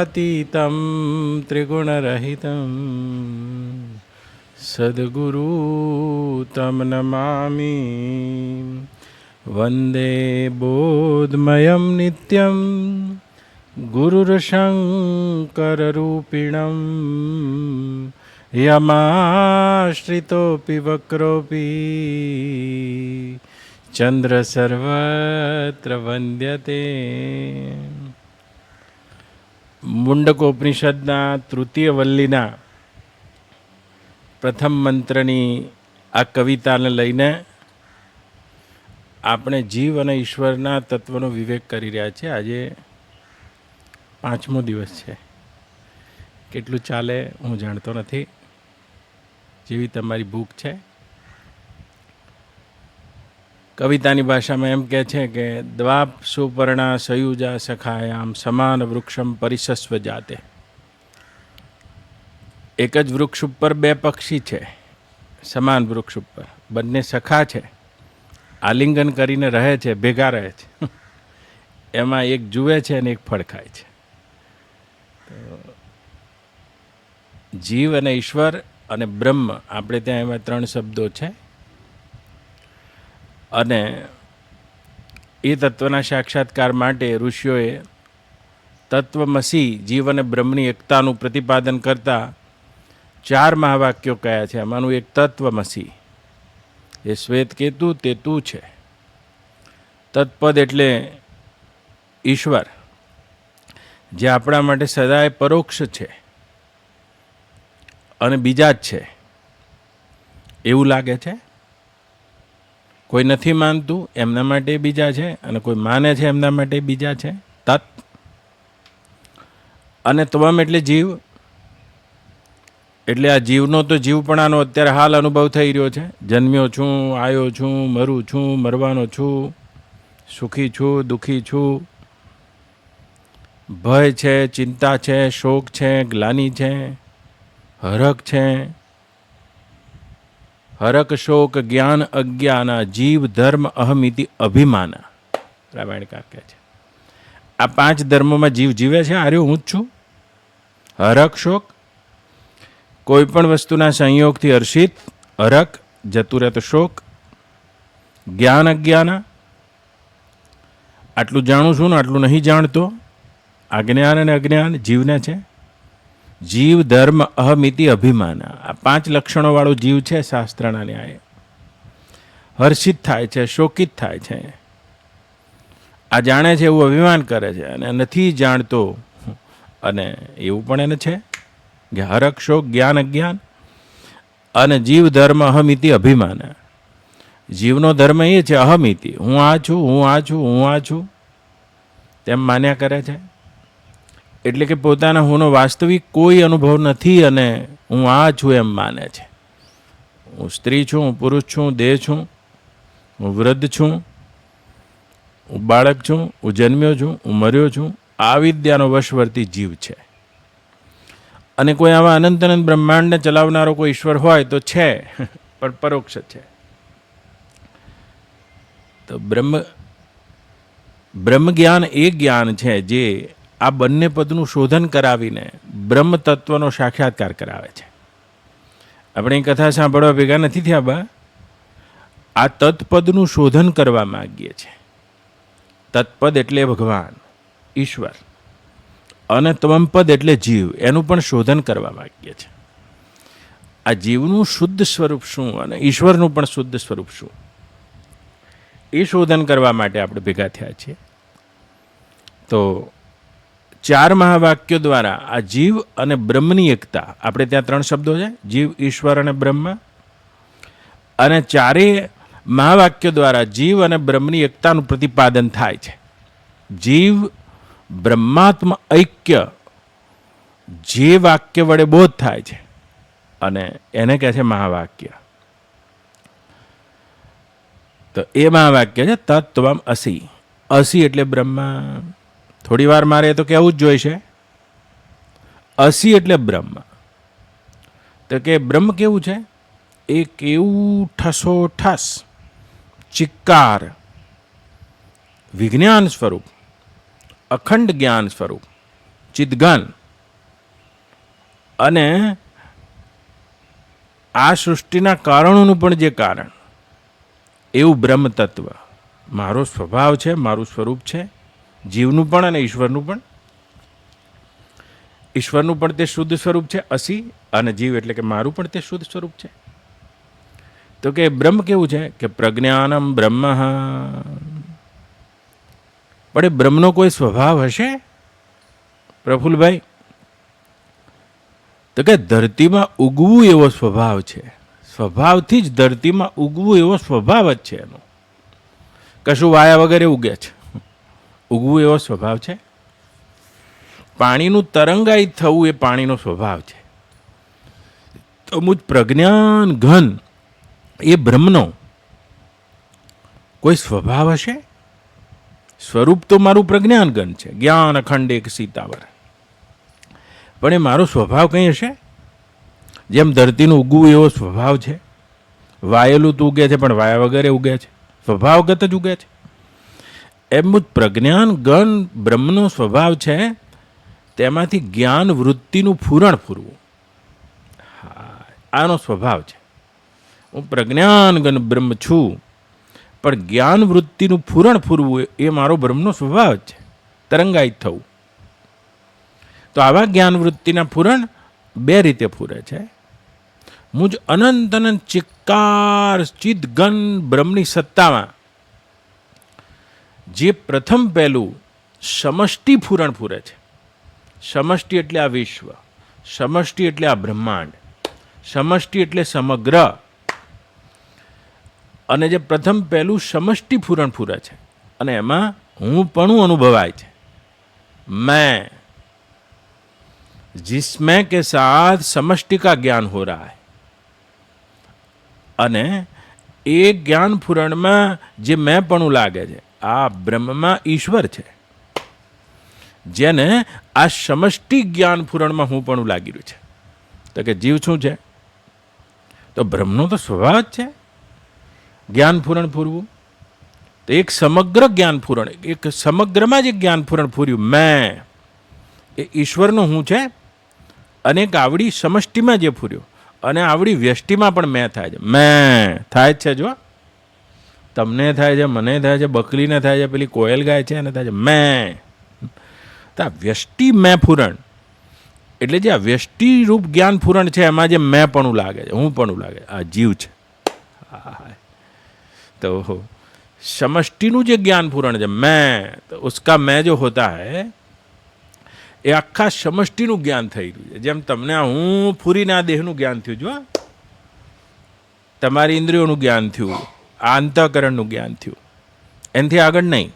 गुणातीतं त्रिगुणरहितं सद्गुरु तं नमामि। वन्दे बोधमयं नित्यं गुरुर्शङ्कररूपिणं यमाश्रितोऽपि वक्रोऽपि चंद्र सर्वत्र वंद्यते। મુંડકોપનિષદના તૃતીય વલ્લીના પ્રથમ મંત્રની આ કવિતાને લઈને આપણે જીવ અને ઈશ્વરના તત્વનો વિવેક કરી રહ્યા છીએ. આજે 5મો દિવસ છે. કેટલું ચાલે હું જાણતો નથી. જેવી તમારી ભૂખ છે. કવિતાની ભાષામાં એમ કહે છે કે દ્વાપ સુપર્ણા સયુજા સખાયામ સમાન વૃક્ષમ પરિસસ્વ જાતે. એક જ વૃક્ષ ઉપર બે પક્ષી છે, સમાન વૃક્ષ ઉપર બંને સખા છે, આલિંગન કરીને રહે છે, ભેગા રહે છે. એમાં એક જુએ છે અને એક ફળ ખાય છે. જીવ અને ઈશ્વર અને બ્રહ્મ, આપણે ત્યાં એમાં 3 શબ્દો છે. અને એ તત્વના સાક્ષાત્કાર માટે ઋષિઓએ તત્વમસી જીવ અને બ્રહ્મની એકતાનું પ્રતિપાદન કરતા 4 મહાવાક્યો કયા છે. આમાંનું એક તત્વમસી, એ શ્વેત કેતુ તે તું છે. તત્પદ એટલે ઈશ્વર, જે આપણા માટે સદાય પરોક્ષ છે અને બીજા જ છે એવું લાગે છે. કોઈ નથી માનતું એમના માટે બીજા છે, અને કોઈ માને છે એમના માટે બીજા છે. તત અને ત્વમ એટલે જીવ, એટલે આ જીવનો તો જીવપણાનો અત્યારે હાલ અનુભવ થઈ રહ્યો છે. જન્મ્યો છું, આવ્યો છું, મરું છું, મરવાનો છું, સુખી છું, દુઃખી છું, ભય છે, ચિંતા છે, શોક છે, ગ્લાનિ છે, હરખ છે. હરક શોક જ્ઞાન અજ્ઞાના જીવ ધર્મ અહમિતિ અભિમાના, રામાયણકાર કહે છે. આ 5 ધર્મોમાં જીવ જીવે છે. આર્યો હું જ છું. હરક શોક, કોઈ પણ વસ્તુના સંયોગથી હર્ષિત, હરક જતું રહે તો શોક. જ્ઞાન અજ્ઞાના, આટલું જાણું છું ને આટલું નહીં જાણતો, આજ્ઞાન અને અજ્ઞાન જીવને છે. જીવ ધર્મ અહમિતિ અભિમાના, આ 5 લક્ષણોવાળો જીવ છે શાસ્ત્રના ન્યાય. હર્ષિત થાય છે, શોકિત થાય છે, આ જાણે છે એવું અભિમાન કરે છે, અને નથી જાણતો અને એવું પણ એને છે કે હરક શોક જ્ઞાન અજ્ઞાન. અને જીવ ધર્મ અહમિતિ અભિમાના, જીવનો ધર્મ એ છે અહમિતિ, હું આ છું, હું આ છું, હું આ છું તેમ માન્યા કરે છે. એટલે કે પોતાના હુંનો વાસ્તવિક કોઈ અનુભવ નથી અને હું આ છું એમ માને છે. હું સ્ત્રી છું, હું પુરુષ છું, દેહ છું, હું વૃદ્ધ છું, હું બાળક છું, હું જન્મ્યો છું, હું મર્યો છું. આ વિદ્યાનો વશવર્તી જીવ છે. અને કોઈ આવા અનંત અનંત બ્રહ્માંડને ચલાવનારો કોઈ ઈશ્વર હોય તો છે, પણ પરોક્ષ છે. તો બ્રહ્મ જ્ઞાન એ જ્ઞાન છે જે આ બંને પદનું શોધન કરાવીને બ્રહ્મ તત્વનો સાક્ષાત્કાર કરાવે છે. આપણે કથા સાંભળવા ભેગા નથી થયા બા. આ તત્પદનું શોધન કરવા માગીએ છીએ. તત્પદ એટલે ભગવાન ઈશ્વર, અને ત્વમપદ એટલે જીવ, એનું પણ શોધન કરવા માગીએ છીએ. આ જીવનું શુદ્ધ સ્વરૂપ શું અને ઈશ્વરનું પણ શુદ્ધ સ્વરૂપ શું, એ શોધન કરવા માટે આપણે ભેગા થયા છીએ. તો 4 મહાવાક્યો દ્વારા આ જીવ અને બ્રહ્મની એકતા, આપણે ત્યાં 3 શબ્દો છે, જીવ, ઈશ્વર અને બ્રહ્મ. અને 4 મહાવાક્યો દ્વારા જીવ અને બ્રહ્મની એકતાનું પ્રતિપાદન થાય છે. જીવ બ્રહ્માત્મ ઐક્ય જે વાક્ય વડે બોધ થાય છે, અને એને કહે છે મહાવાક્ય. તો એ મહાવાક્ય છે તત્વમ અસી. અસી એટલે બ્રહ્મા. થોડી વાર મારે તો કહેવું જ જોઈશે. અસી એટલે બ્રહ્મ. તો કે બ્રહ્મ કેવું છે? એ કેવું ઠસોઠસ ચિક્કાર વિજ્ઞાન સ્વરૂપ, અખંડ જ્ઞાન સ્વરૂપ, ચિદઘન અને આ સૃષ્ટિના કારણોનું પણ જે કારણ એવું બ્રહ્મ તત્વ મારો સ્વભાવ છે, મારું સ્વરૂપ છે, જીવનું પણ અને ઈશ્વરનું પણ. ઈશ્વરનું પણ તે શુદ્ધ સ્વરૂપ છે અસી, અને જીવ એટલે કે મારું પણ તે શુદ્ધ સ્વરૂપ છે. તો કે બ્રહ્મ કેવું છે કે પ્રજ્ઞાનમ બ્રહ્મ. પણ એ બ્રહ્મનો કોઈ સ્વભાવ હશે પ્રફુલભાઈ? તો કે ધરતીમાં ઉગવું એવો સ્વભાવ છે, સ્વભાવથી જ ધરતીમાં ઉગવું એવો સ્વભાવ જ છે એનો. કશું વાયા વગેરે ઉગે છે, ઉગવું એવો સ્વભાવ છે. પાણીનું તરંગાયિત થવું એ પાણીનો સ્વભાવ છે. તો મુજ પ્રજ્ઞાન ઘન એ બ્રહ્મનો કોઈ સ્વભાવ હશે? સ્વરૂપ તો મારું પ્રજ્ઞાન ઘન છે, જ્ઞાન અખંડ એક સીતાવર. પણ એ મારો સ્વભાવ કંઈ હશે? જેમ ધરતીનું ઉગવું એવો સ્વભાવ છે, વાયેલું તો ઉગે છે પણ વાયા વગેરે ઉગે છે, સ્વભાવગત જ ઉગે છે. એમ જ પ્રજ્ઞાન ઘન બ્રહ્મનો સ્વભાવ છે, તેમાંથી જ્ઞાન વૃત્તિનું ફૂરણ ફૂરવું. હા, આનો સ્વભાવ છે. હું પ્રજ્ઞાન ઘન બ્રહ્મ છું, પણ જ્ઞાન વૃત્તિનું ફૂરણ ફૂરવું એ મારો બ્રહ્મનો સ્વભાવ જ છે, તરંગાયિત થવું. તો આવા જ્ઞાન વૃત્તિના ફૂરણ બે રીતે ફૂરે છે. મુજ અનંત અનંત ચિક્કાર ચિદઘન બ્રહ્મની સત્તામાં જે પ્રથમ પહેલું સમષ્ટિ ફૂરણ ફૂરે છે. સમષ્ટિ એટલે આ વિશ્વ, સમષ્ટિ એટલે આ બ્રહ્માંડ, સમષ્ટિ એટલે સમગ્ર. અને જે પ્રથમ પહેલું સમષ્ટિ ફૂરણ ફૂરે છે અને એમાં હું પણ અનુભવાય છે. मैं, जिसमें के साथ समष्टि का ज्ञान हो रहा है. અને એ જ્ઞાન ફૂરણમાં જે મેં પણ લાગે છે, આ બ્રહ્મમાં ઈશ્વર છે, જેને આ સમષ્ટિ જ્ઞાન ફૂરણમાં હું પણ લાગી રહ્યું છે. તો કે જીવ શું છે? તો બ્રહ્મનો તો સ્વભાવ જ છે જ્ઞાન ફૂરણ ફૂરવું. તો એક સમગ્ર જ્ઞાન ફૂરણ, એક સમગ્રમાં જે જ્ઞાન ફૂરણ ફૂર્યું મેં, એ ઈશ્વરનો હું છે. અને એક આવડી સમષ્ટિમાં જે ફૂર્યું અને આવડી વ્યષ્ટિમાં પણ મેં થાય છે. મેં થાય જ છે, જો તમને થાય છે, મને થાય છે, બકરીને થાય છે, પેલી કોયલ ગાય છે એને થાય છે મેં. તો આ વ્યષ્ટિ મેં ફૂરણ એટલે જે આ વ્યષ્ટિ રૂપ જ્ઞાન ફૂરણ છે, એમાં જે મેં પણ લાગે છે, હું પણ લાગે, આ જીવ છે. तो समष्टिનું જે જ્ઞાન પૂરણ છે मैं, तो उसका मैं जो होता है એ આખા સમષ્ટિનું જ્ઞાન થઈ રહ્યું છે. જેમ તમને હું ફૂરીને આ દેહનું જ્ઞાન થયું, જો તમારી ઇન્દ્રિયોનું જ્ઞાન થયું, આ અંતઃકરણનું જ્ઞાન થયું, એનાથી આગળ નહીં.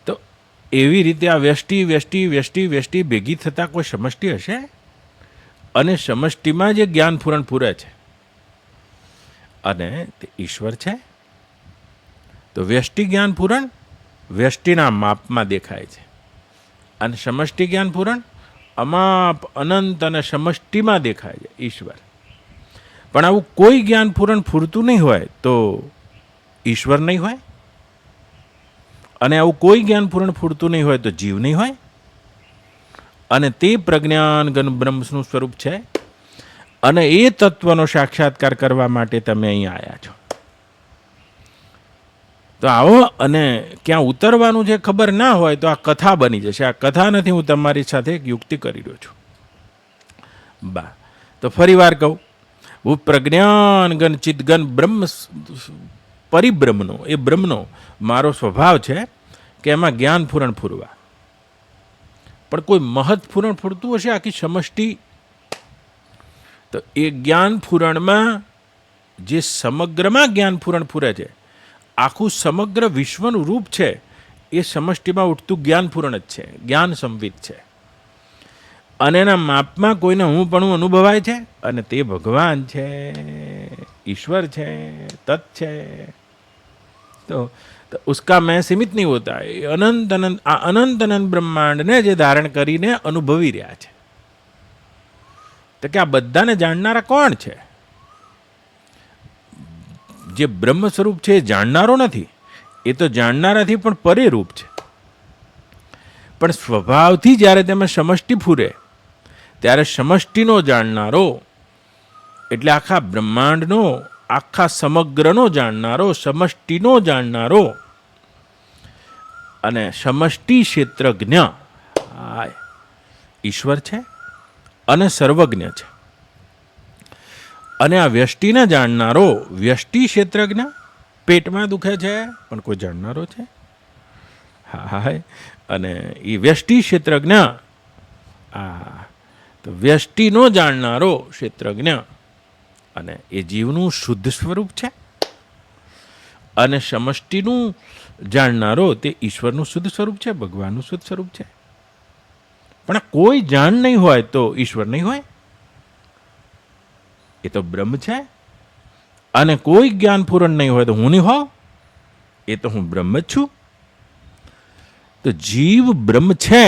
તો એવી રીતે આ વ્યષ્ટિ વ્યષ્ટિ વ્યષ્ટિ વ્યષ્ટિ ભેગી થતાં કોઈ સમષ્ટિ હશે? અને સમષ્ટિમાં જે જ્ઞાન પૂરણ પૂરે છે અને તે ઈશ્વર છે. તો વ્યષ્ટિ જ્ઞાન પૂરણ વ્યષ્ટિના માપમાં દેખાય છે, અને સમષ્ટિ જ્ઞાન પૂરણ અમાપ અનંત અને સમષ્ટિમાં દેખાય છે ઈશ્વર. પણ આવું કોઈ જ્ઞાન પૂરણ ફૂરતું નહીં હોય તો ઈશ્વર નહીં હોય, અને આવું કોઈ જ્ઞાન પૂરણ ફૂરતું નહીં હોય તો જીવ નહીં હોય. અને તે પ્રજ્ઞાન ઘન બ્રહ્મનું સ્વરૂપ છે. અને એ તત્વનો સાક્ષાત્કાર કરવા માટે તમે અહીં આવ્યા છો. તો આવો, અને ક્યાં ઉતરવાનું છે ખબર ના હોય તો આ કથા બની જશે. આ કથા નથી, હું તમારી સાથે એક યુક્તિ કરી રહ્યો છું. તો ફરી વાર કહું, હું પ્રજ્ઞાન ઘન ચિદઘન બ્રહ્મ પરિબ્રહ્મનો, એ બ્રહ્મનો મારો સ્વભાવ છે કે એમાં જ્ઞાન પૂરણ ફૂરવા. પણ કોઈ મહৎ પૂરણ ફૂરતું હશે આખી સમષ્ટિ? તો એ જ્ઞાન પૂરણમાં જે સમગ્રમાં જ્ઞાન પૂરણ ફૂરે છે, આખું સમગ્ર વિશ્વનું રૂપ છે, એ સમષ્ટિમાં ઉઠતું જ્ઞાન પૂરણ જ છે, જ્ઞાન સંવિત છે. અને એના માપમાં કોઈને હું પણ અનુભવાય છે, અને તે ભગવાન છે, ईश्वर છે, તત્ છે. તો उसका मैं सीमित नहीं होता है. अनंत अनंत आ अनंत अनंत ब्रह्मांड ने जे धारण કરીને અનુભવી રહ્યા છે. તો કે આ બધાને જાણનારા કોણ છે? જે બ્રહ્મ સ્વરૂપ છે એ જાણનારો નથી, એ તો જાણનારાથી પણ પરે રૂપ છે. પણ સ્વભાવથી જ્યારે તેમાં સમષ્ટિ ફૂરે ત્યારે સમષ્ટિનો જાણનારો એટલે આખા બ્રહ્માંડનો, આખા સમગ્રનો જાણનારો, સમષ્ટિનો જાણનારો અને સમષ્ટિ ક્ષેત્રજ્ઞ ઈશ્વર છે અને સર્વજ્ઞ છે. અને આ વ્યષ્ટિને જાણનારો વ્યષ્ટિ ક્ષેત્રજ્ઞ, પેટમાં દુખે છે પણ કોઈ જાણનારો છે. હા, અને એ વ્યષ્ટિ ક્ષેત્રજ્ઞ, તો વ્યષ્ટિનો જાણનારો ક્ષેત્રજ્ઞ અને એ જીવનું શુદ્ધ સ્વરૂપ છે. અને સમષ્ટિનું જાણનારો તે ઈશ્વરનું શુદ્ધ સ્વરૂપ છે, ભગવાનનું શુદ્ધ સ્વરૂપ છે. પણ કોઈ જાણ નહીં હોય તો ઈશ્વર નહીં હોય, એ તો બ્રહ્મ છે. અને કોઈ જ્ઞાન પૂરણ નહીં હોય તો હું નહીં હોઉં, એ તો હું બ્રહ્મ જ છું. તો જીવ બ્રહ્મ છે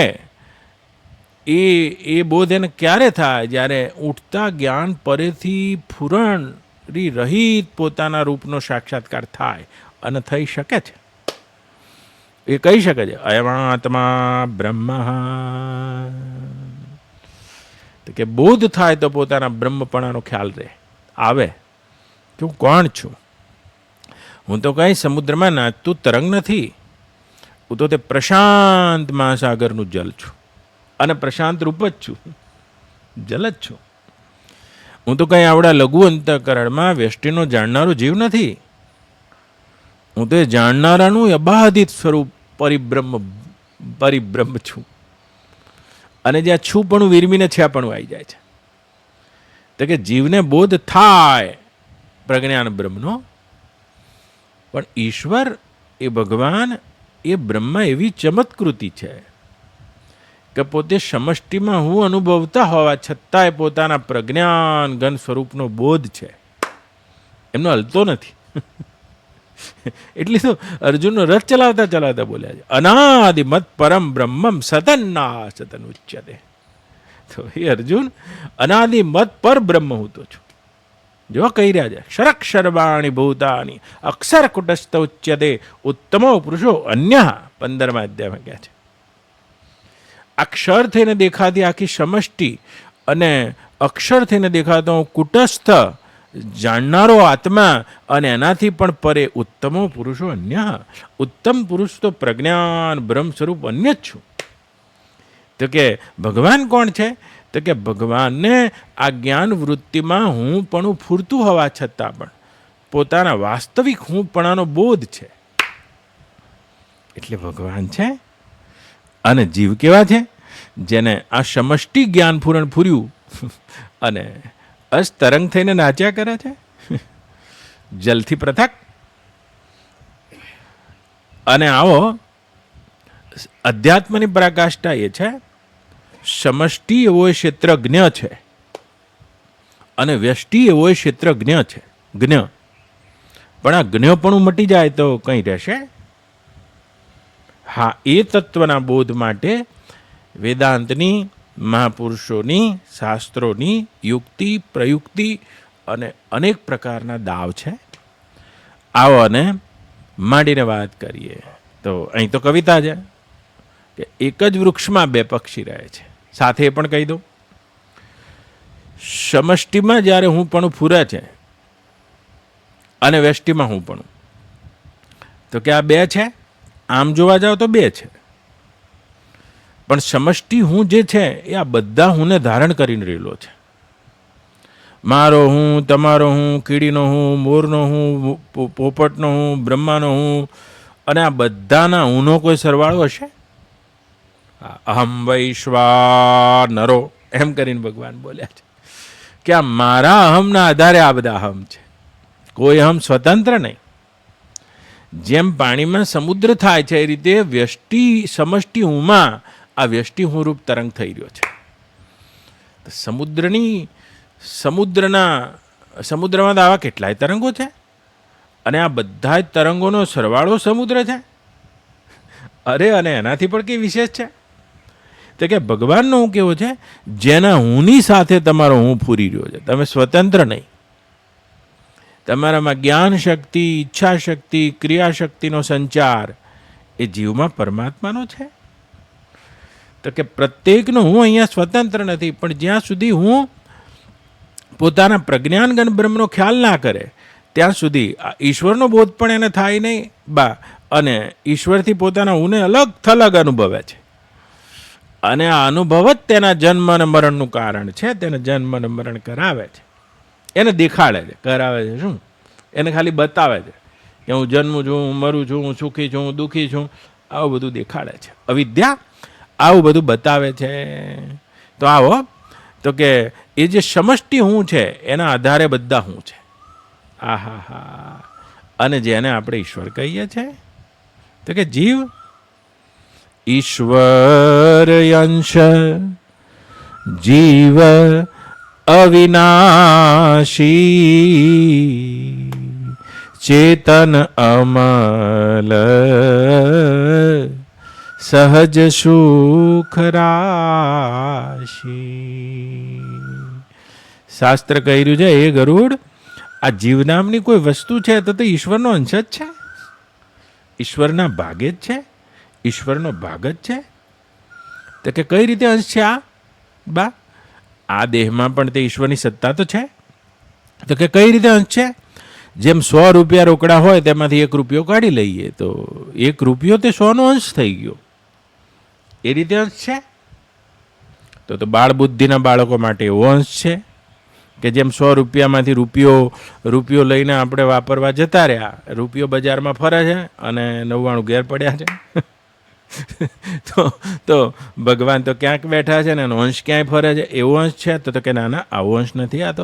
એ બોધ એને ક્યારે થાય? જ્યારે ઉઠતા જ્ઞાન પરેથી ફૂરણરી રહિત પોતાના રૂપનો સાક્ષાત્કાર થાય અને થઈ શકે છે. એ કહી શકે છે અયમાત્મા બ્રહ્મ. તો કે બોધ થાય તો પોતાના બ્રહ્મપણાનો ખ્યાલ આવે કે હું કોણ છું. હું તો કંઈ સમુદ્રમાં નાચતું તરંગ નથી, હું તો તે પ્રશાંત મહાસાગરનું જલ છું અને પ્રશાંત રૂપ જ છું, જલ જ છું. હું તો કંઈ આવડા લઘુ અંતઃકરણમાં વ્યષ્ટિનો જાણનારો જીવ નથી, હું તો એ જાણનારાનું અબાધિત સ્વરૂપ પરિબ્રહ્મ છું. અને જ્યાં છુંપણું વિરમીને છેપણું આવી જાય છે. તો કે જીવને બોધ થાય પ્રજ્ઞાન બ્રહ્મનો, પણ ઈશ્વર એ ભગવાન એ બ્રહ્મ એવી ચમત્કૃતિ છે કે પોતે સમષ્ટિમાં હું અનુભવતા હોવા છતાંય પોતાના પ્રજ્ઞાન ઘન સ્વરૂપનો બોધ છે, એમનો હલતો નથી. એટલે તો અર્જુનનો રથ ચલાવતા ચલાવતા બોલ્યા છે અનાદિમત પરમ બ્રહ્મમ સતન્ના સતન ઉચ્યતે. તો એ અર્જુન અનાદિમત પર બ્રહ્મ હું તો છું. જો કહી રહ્યા છે ક્ષરક્ષરવાણી ભૂતાની અક્ષર કુટસ્થ ઉચ્યતે ઉત્તમો પુરુષો અન્ય 15મા અધ્યાયમાં કહે છે. અક્ષર થઈને દેખાતી આખી સમષ્ટિ અને અક્ષર થઈને દેખાતો કુટસ્થ જાણનારો આત્મા અને એનાથી પણ પરે ઉત્તમો પુરુષો અન્ય. ઉત્તમ પુરુષ તો પ્રજ્ઞાન બ્રહ્મ સ્વરૂપ અન્ય જ છું. તો કે ભગવાન કોણ છે? તો કે ભગવાનને આ જ્ઞાન વૃત્તિમાં હું પણ ફૂરતું હોવા છતાં પણ પોતાના વાસ્તવિક હુંપણાનો બોધ છે. એટલે ભગવાન છે. અને જીવ કેવા છે? જેને આ સમષ્ટિ જ્ઞાન પૂરણ ફૂર્યું અને તરંગ થઈને નાચ્યા કરે છે જલથી પૃથક. અને આવો અધ્યાત્મની પરાકાષ્ઠા એ છે સમષ્ટિ એવો ક્ષેત્રજ્ઞ છે અને વ્યષ્ટિ એવો ક્ષેત્રજ્ઞ છે, જ્ઞ. પણ આ જ્ઞપણું મટી જાય તો કંઈ રહેશે? હા, એ તત્વના બોધ માટે વેદાંતની, મહાપુરુષોની, શાસ્ત્રોની યુક્તિ પ્રયુક્તિ અને અનેક પ્રકારના દાવ છે. આવો અને માંડીને વાત કરીએ તો અહીં તો કવિતા છે કે એક જ વૃક્ષમાં બે પક્ષી રહે છે. સાથે એ પણ કહી દઉં, સમષ્ટિમાં જ્યારે હું પણ ફૂરે છે અને વ્યષ્ટિમાં હું પણ, તો કે આ બે છે. આમ જોવા જાવ તો બે છે, પણ સમષ્ટિ હું જે છે એ આ બધા હુંને ધારણ કરીને રહેલો છે. મારો હું, તમારો હું, કીડીનો હું, મોરનો હું, પોપટનો હું, બ્રહ્માનો હું, અને આ બધાના હુંનો કોઈ સરવાળો હશે? અહમ વૈશ્વાનરો એમ કરીને ભગવાન બોલ્યા છે કે આ મારા અહમના આધારે આ બધા અહમ છે, કોઈ અહમ સ્વતંત્ર નહીં. જેમ પાણીમાં સમુદ્ર થાય છે એ રીતે વ્યષ્ટિ સમષ્ટિ હુંમાં આ વ્યષ્ટિ હું રૂપ તરંગ થઈ રહ્યો છે. સમુદ્રમાં આવા કેટલાય તરંગો છે અને આ બધા જ તરંગોનો સરવાળો સમુદ્ર છે. અરે, અને એનાથી પણ કઈ વિશેષ છે? તો કે ભગવાનનો હું કેવો છે, જેના હુંની સાથે તમારો હું ફૂરી રહ્યો છે. તમે સ્વતંત્ર નહીં. તમારામાં જ્ઞાન શક્તિ, ઈચ્છા શક્તિ, ક્રિયાશક્તિનો સંચાર એ જીવમાં પરમાત્માનો છે. તો કે પ્રત્યેકનો હું અહીંયા સ્વતંત્ર નથી, પણ જ્યાં સુધી હું પોતાના પ્રજ્ઞાનગણ બ્રહ્મનો ખ્યાલ ના કરે ત્યાં સુધી આ ઈશ્વરનો બોધ પણ એને થાય નહીં બા, અને ઈશ્વરથી પોતાના હુંને અલગ થલગ અનુભવે છે. અને આ અનુભવ જ તેના જન્મ અને મરણનું કારણ છે, તેને જન્મ અને મરણ કરાવે છે, એને દેખાડે છે. કરાવે છે શું? એને ખાલી બતાવે છે કે હું જન્મું છું, હું મરું છું, હું સુખી છું, હું દુઃખી છું, આવું બધું દેખાડે છે. અવિદ્યા આવું બધું બતાવે છે. તો આવો તો કે એ જે સમષ્ટિ હું છે એના આધારે બધા હું છે. આહા. અને જેને આપણે ઈશ્વર કહીએ છીએ તો કે જીવ ઈશ્વર અંશ જીવ અવિનાશી ચેતન અમલ સહજ સુખ રાશી. શાસ્ત્ર કહ્યું છે એ ગરુડ, આ જીવ નામની કોઈ વસ્તુ છે તો ઈશ્વરનો અંશ જ છે, ઈશ્વરના ભાગે જ છે, ઈશ્વરનો ભાગ જ છે. તો કે કઈ રીતે અંશ છે આ બા? આ દેહમાં પણ તે ઈશ્વરની સત્તા તો છે. તો કે કઈ રીતે અંશ છે? જેમ 100 રૂપિયા રોકડા હોય તેમાંથી 1 રૂપિયો કાઢી લઈએ તો 1 રૂપિયો તે 100નો અંશ થઈ ગયો, એ રીતે અંશ છે. તો બાળ બુદ્ધિના બાળકો માટે એવો અંશ છે કે જેમ 100 રૂપિયામાંથી રૂપિયો લઈને આપણે વાપરવા જતા રહ્યા, રૂપિયો બજારમાં ફરે છે અને 99 ઘેર પડ્યા છે. તો ભગવાન તો ક્યાંક બેઠા છે ને એનો અંશ ક્યાંય ફરે છે, એવો અંશ છે. તો કે ના ના, આવો અંશ નથી આ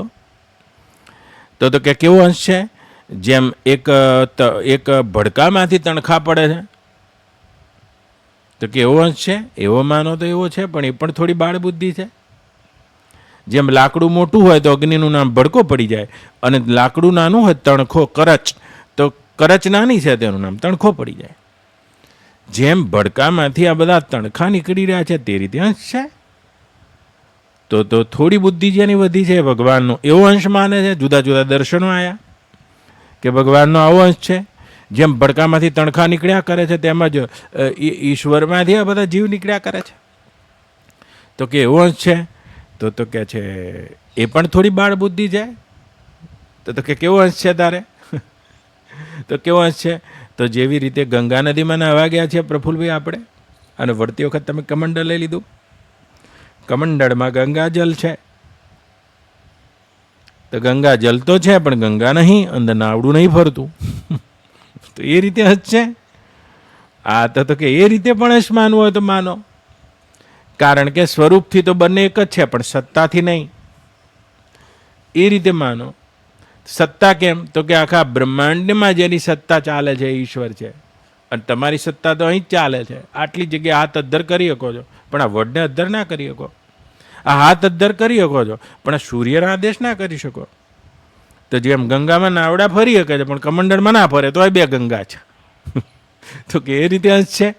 તો કે કેવો અંશ છે? જેમ એક ભડકામાંથી તણખા પડે છે તો કે એવો અંશ છે. એવો માનો તો એવો છે, પણ એ પણ થોડી બાળ બુદ્ધિ છે. જેમ લાકડું મોટું હોય તો અગ્નિનું નામ ભડકો પડી જાય, અને લાકડું નાનું હોય તણખો કરચ, તો કરચ નાની છે તેનું નામ તણખો પડી જાય. જેમ ભડકામાંથી આ બધા તણખા નીકળી રહ્યા છે તે રીતે અંશ છે. તો થોડી બુદ્ધિ જેની વધી છે ભગવાનનો એવો અંશ માને છે. જુદા જુદા દર્શનો આવ્યા કે ભગવાનનો આવો અંશ છે. જેમ ભડકામાંથી તણખા નીકળ્યા કરે છે તેમજ ઈશ્વરમાંથી આ બધા જીવ નીકળ્યા કરે છે. તો કે એવો અંશ છે. તો કે છે એ પણ થોડી બાળ બુદ્ધિ છે. તો કે કેવો અંશ છે તારે? તો કેવો અંશ છે? તો જેવી રીતે ગંગા નદીમાં નાહવા ગયા છે પ્રફુલભાઈ આપણે, અને વળતી વખત તમે કમંડળ લઈ લીધું, કમંડળમાં ગંગાજલ છે. તો ગંગાજલ તો છે પણ ગંગા નહીં, અંદર નાવડું નહીં ફરતું. તો એ રીતે અંશ છે. આ તો કે એ રીતે પણ અંશ માનવો હોય તો માનો, કારણ કે સ્વરૂપથી તો બંને એક જ છે પણ સત્તાથી નહીં. એ રીતે માનો. સત્તા કેમ? તો કે આખા બ્રહ્માંડમાં જેની સત્તા ચાલે છે એ ઈશ્વર છે, અને તમારી સત્તા તો અહીં જ ચાલે છે. આટલી જગ્યાએ હાથ અદ્ધર કરી શકો છો પણ આ વડને અદ્ધર ના કરી શકો. આ હાથ અદ્ધર કરી શકો છો પણ આ સૂર્યના આદેશ ના કરી શકો. તો જેમ ગંગામાં નાવડા ફરી શકે છે પણ કમંડળમાં ના ફરે, તો એ 2 ગંગા છે. તો કે એ રીતે અંશ છે.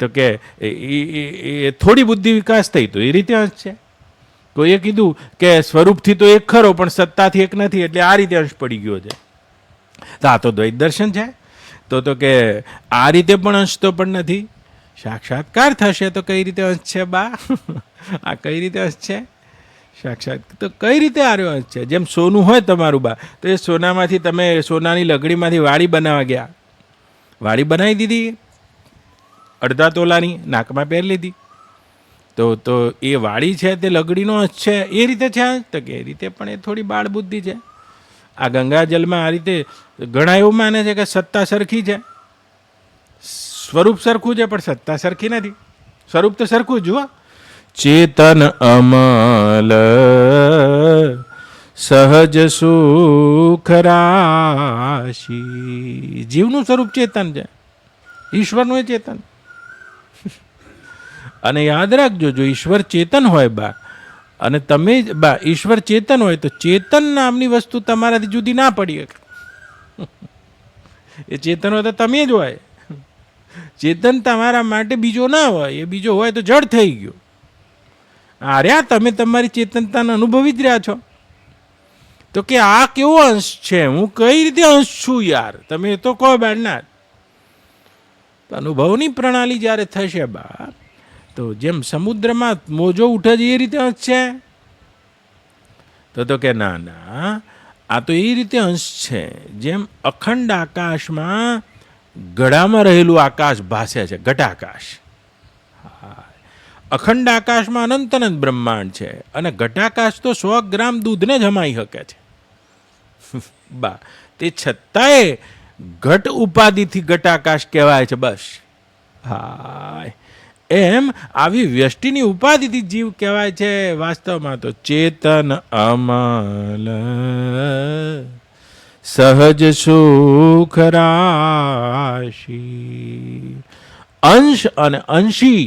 તો કે એ થોડી બુદ્ધિ વિકાસ થઈ તો એ રીતે અંશ છે. કોઈએ કીધું કે સ્વરૂપથી તો એક ખરો પણ સત્તાથી એક નથી, એટલે આ રીતે અંશ પડી ગયો છે. તો આ તો દ્વૈત દર્શન છે. તો કે આ રીતે પણ અંશ તો પણ નથી. સાક્ષાત્કાર થશે તો કઈ રીતે અંશ છે બા? આ કઈ રીતે અંશ છે? સાક્ષાત તો કઈ રીતે આર્યો અંશ છે? જેમ સોનું હોય તમારું બા, તો એ સોનામાંથી તમે સોનાની લગડીમાંથી વાડી બનાવવા ગયા, વાડી બનાવી દીધી અડધા તોલાની, નાકમાં પહેરી લીધી. તો એ વાડી છે તે લગડીનો અંશ છે, એ રીતે છે અંશ? તો કે એ રીતે પણ એ થોડી બાળ બુદ્ધિ છે. આ ગંગાજલમાં આ રીતે ઘણા એવું માને છે કે સત્તા સરખી છે, સ્વરૂપ સરખું છે પણ સત્તા સરખી નથી. સ્વરૂપ તો સરખું જુઓ, ચેતન અમલ સહજ સુખ રાશી. જીવનું સ્વરૂપ ચેતન છે, ઈશ્વરનું એ ચેતન. અને યાદ રાખજો, જો ઈશ્વર ચેતન હોય બા, અને તમે બા ઈશ્વર ચેતન હોય તો ચેતન નામની વસ્તુ તમારાથી જુદી ના પડી શકે. એ ચેતન હોય તો તમે જ હોય. ચેતન તમારા માટે બીજો ના હોય, એ બીજો હોય તો જડ થઈ ગયો. આર્યા તમે તમારી ચેતનતાને અનુભવી જ રહ્યા છો. તો કે આ કેવો અંશ છે? હું કઈ રીતે અંશ છું યાર? તમે એ તો કહો બેડનાર. અનુભવની પ્રણાલી જ્યારે થશે બા, તો જેમ સમુદ્રમાં મોજો ઉઠે છે એ રીતે અંશ છે? તો કે ના ના, આ તો એ રીતે અંશ છે જેમ અખંડ આકાશમાં ગળામાં રહેલું આકાશ ભાસે છે, ઘટાકાશ. અખંડ આકાશમાં અનંત અનંત બ્રહ્માંડ છે અને ઘટાકાશ તો 100 ગ્રામ દૂધને જમાઈ શકે છે. બા તે છતાંય ઘટ ઉપાધિથી ઘટાકાશ કહેવાય છે. બસ હા, એમ આવી વ્યષ્ટિની ઉપાધિથી જીવ કહેવાય છે. વાસ્તવમાં તો ચેતન અમલ સહજ સુખ રાશિ, અંશ અને અંશી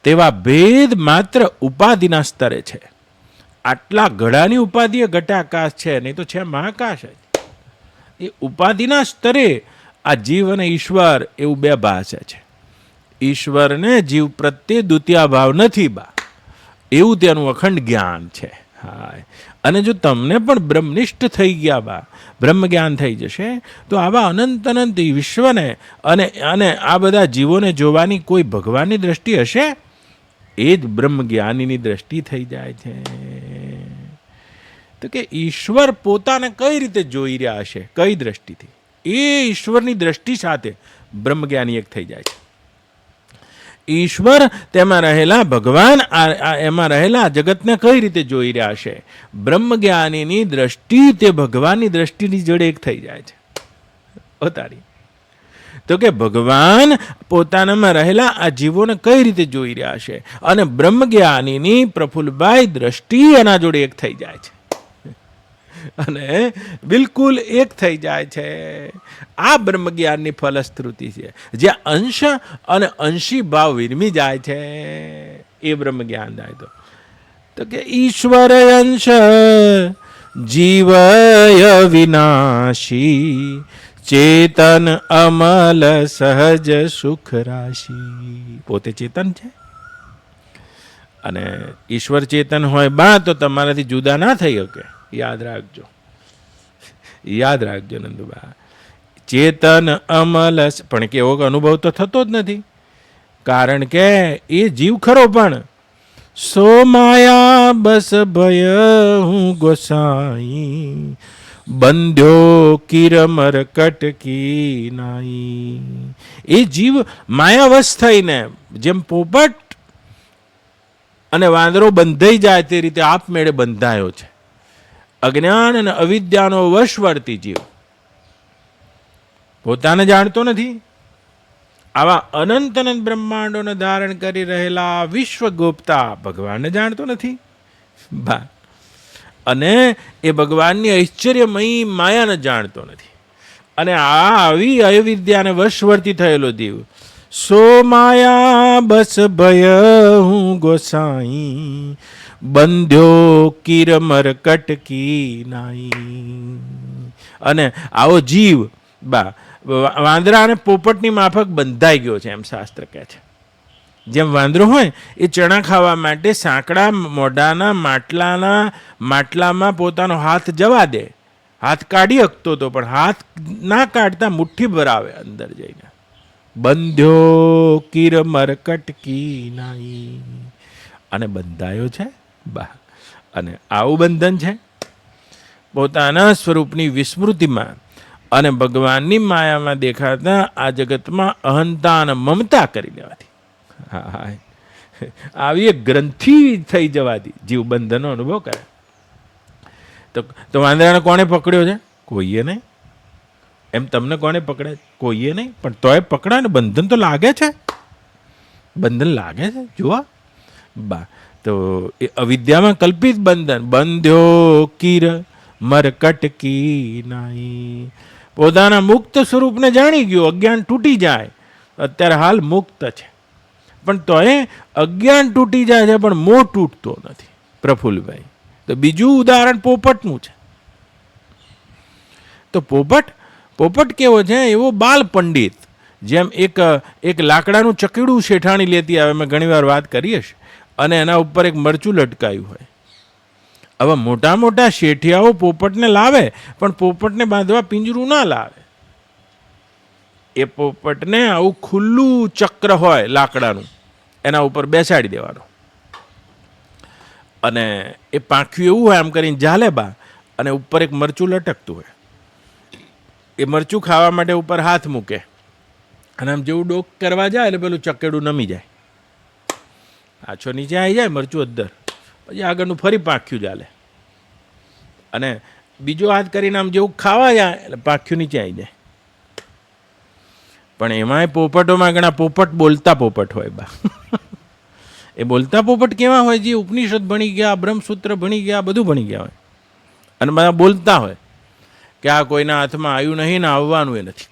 તેવા ભેદ માત્ર ઉપાધિના સ્તરે છે. આટલા ઘડાની ઉપાધિ એ ઘટાકાશ છે, નહીં તો છે મહાકાશ જ. એ ઉપાધિના સ્તરે આ જીવ અને ઈશ્વર એવું બે ભાષે છે. ઈશ્વરને જીવ પ્રત્યે દ્વિતીય ભાવ નથી બા, એવું તેનું અખંડ જ્ઞાન છે. હા, અને જો તમને પણ બ્રહ્મનિષ્ઠ થઈ ગયા બા, બ્રહ્મ જ્ઞાન થઈ જશે, તો આવા અનંત અનંત વિશ્વને અને આ બધા જીવોને જોવાની કોઈ ભગવાનની દ્રષ્ટિ હશે? એ જ બ્રહ્મ જ્ઞાનીની દ્રષ્ટિ થઈ જાય છે. તો કે ઈશ્વર પોતાને કઈ રીતે જોઈ રહ્યા હશે, કઈ દ્રષ્ટિથી? એ ઈશ્વરની દ્રષ્ટિ સાથે બ્રહ્મજ્ઞાની એક થઈ જાય છે. ઈશ્વર તેમાં રહેલા ભગવાન એમાં રહેલા જગતને કઈ રીતે જોઈ રહ્યા હશે? બ્રહ્મજ્ઞાનીની દ્રષ્ટિ તે ભગવાનની દ્રષ્ટિની જોડે એક થઈ જાય છે. તારી તો કે ભગવાન પોતાનામાં રહેલા આ જીવોને કઈ રીતે જોઈ રહ્યા છે અને બ્રહ્મજ્ઞાનીની પ્રફુલ્લભાઈ દ્રષ્ટિ એના જોડે એક થઈ જાય છે અને બિલકુલ એક થઈ જાય છે. આ બ્રહ્મજ્ઞાનની ફલશ્રુતિ છે. જ્યાં અંશ અને અંશી ભાવ વિરમી જાય છે એ બ્રહ્મજ્ઞાન થાય. તો કે ઈશ્વર અંશ જીવય વિનાશી, ચેતન અમલ સહજ સુખ રાશિ. પોતે ચેતન છે અને ઈશ્વર ચેતન હોય બા તો તમારાથી જુદા ના થઈ શકે. યાદ રાખજો, યાદ રાખજો નંદુબા. ચેતન અમલ પણ કેવો અનુભવ તો થતો જ નથી, કારણ કે એ જીવ ખરો પણ સો માયા બસ ભય હું ગોસાઈ, બંધ્યો કિરમર કટકી નાઈ. એ જીવ માયાવશ થઈને જેમ પોપટ અને વાંદરો બંધાઈ જાય તે રીતે આપમેળે બંધાયો છે. અજ્ઞાન અને અવિદ્યાનો વશવર્તી જીવ પોતાને જાણતો નથી. આવા અનંત અનંત બ્રહ્માંડોને ધારણ કરી રહેલા વિશ્વગોપ્તા ભગવાનને જાણતો નથી બા, અને એ ભગવાનની ઐશ્વર્યમયી માયાને જાણતો નથી. અને આવી અવિદ્યાને વશવર્તી થયેલો જીવ સો માયા બસ ભય હું ગોસાઈ, બંધ્યો કિરમર કટકી નાઈ. અને આવો જીવ બા વાંદરા અને પોપટની માફક બંધાઈ ગયો છે એમ શાસ્ત્ર કહે છે. જેમ વાંદરો હોય એ ચણા ખાવા માટે સાંકડા મોઢાના માટલામાં પોતાનો હાથ જવા દે, હાથ કાઢી શકતો હતો પણ હાથ ના કાઢતા મુઠ્ઠી ભરાવે અંદર જઈને. બંધ્યો કિરમર કટકી નાઈ, અને બંધાયો છે બા. અને આવું બંધન છે પોતાના સ્વરૂપની વિસ્મૃતિમાં અને ભગવાનની માયામાં દેખાતા આ જગતમાં અહંતા અને મમતા કરી લેવાથી, હા, આવી એક ગ્રંથિ થઈ જવાથી જીવ બંધનનો અનુભવ કરે. તો વાંદરાને કોણે પકડ્યો છે? કોઈએ નહીં. એમ તમને કોણે પકડે? કોઈએ નહીં. પણ તોય પકડા ને બંધન તો લાગે છે, બંધન લાગે છે. જુઓ બા, તો એ અવિદ્યામાં કલ્પિત બંધન. બંધ્યો કિર મરકટકી નાઈ. પોતાના મુક્ત સ્વરૂપને જાણી ગયો, અજ્ઞાન તૂટી જાય. અત્યારે હાલ મુક્ત છે પણ તોય અજ્ઞાન તૂટી જાય છે પણ મોહ તૂટતો નથી પ્રફુલ્લભાઈ. તો બીજું ઉદાહરણ પોપટનું છે. તો પોપટ કેવો છે? એવો બાલ પંડિત. જેમ એક લાકડાનું ચકીડું શેઠાણી લેતી આવે, મેં ઘણી વાર વાત કરી હશે, અને એના ઉપર એક મરચું લટકાયું હોય. હવે મોટા મોટા શેઠિયાઓ પોપટને લાવે પણ પોપટને બાંધવા પિંજરું ના લાવે. એ પોપટને આવું ખુલ્લું ચક્ર હોય લાકડાનું, એના ઉપર બેસાડી દેવાનો, અને એ પાંખ્યું એવું હોય આમ કરીને ઝાલે બા, અને ઉપર એક મરચું લટકતું હોય. એ મરચું ખાવા માટે ઉપર હાથ મૂકે, અને આમ જેવું ડોક કરવા જાય એટલે પેલું ચકેડું નમી જાય, પાછો નીચે આવી જાય, મરચું અંદર, પછી આગળનું ફરી પાંખ્યું ચાલે, અને બીજો હાથ કરીને આમ જેવું ખાવા જાય એટલે પાંખ્યું નીચે આવી જાય. પણ એમાંય પોપટોમાં ઘણા પોપટ બોલતા પોપટ હોય બા. એ બોલતા પોપટ કેવા હોય? જે ઉપનિષદ ભણી ગયા, બ્રહ્મસૂત્ર ભણી ગયા, બધું ભણી ગયા હોય, અને બધા બોલતા હોય કે આ કોઈના હાથમાં આવ્યું નહીં ને આવવાનું એ નથી.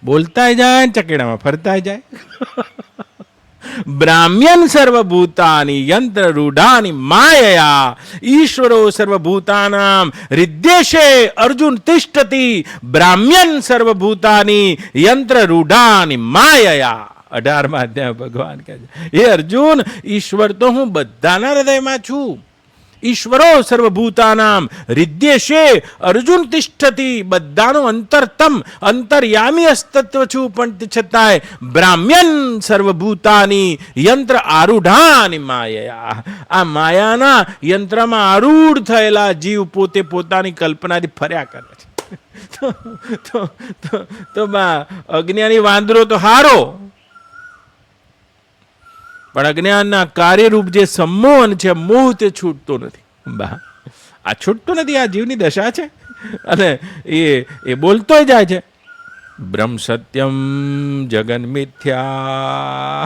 બોલતા જાય, ચકેડામાં ફરતા જાય. બ્રાહ્મ્યન સર્વભૂતાની યંત્ર રૂઢાની માયયા ઈશ્વરો સર્વભૂતાનામ હૃદ્દેશે અર્જુન તિષ્ઠતિ બ્રાહ્મ્યન સર્વભૂતાની યંત્ર રૂઢાની માયયા. 18મા અધ્યાય ભગવાન કહે છે, હે અર્જુન, ઈશ્વર તો હું બધાના હૃદયમાં છું. ઈશ્વરો સર્વભૂતાનામ હૃદ્દેશે અર્જુન તિષ્ઠતિ, બધાનું અંતરતમ અંતર્યામી અસ્તિત્વ છું, પણ છતાંય બ્રાહ્મ્યન સર્વભૂતાની યંત્ર આરૂઢાની માયા. આ માયાના યંત્રમાં આરૂઢ થયેલા જીવ પોતે પોતાની કલ્પનાથી ફર્યા કરે છે. તો અજ્ઞાની વાંદરો તો હારો, પણ અજ્ઞાનના કાર્યરૂપ જે સંમોહન છે, મોહ, તે છૂટતો નથી બા. આ છૂટતો નથી, આ જીવની દશા છે, અને એ બોલતો જાય છે, બ્રહ્મ સત્યમ જગન મિથ્યા.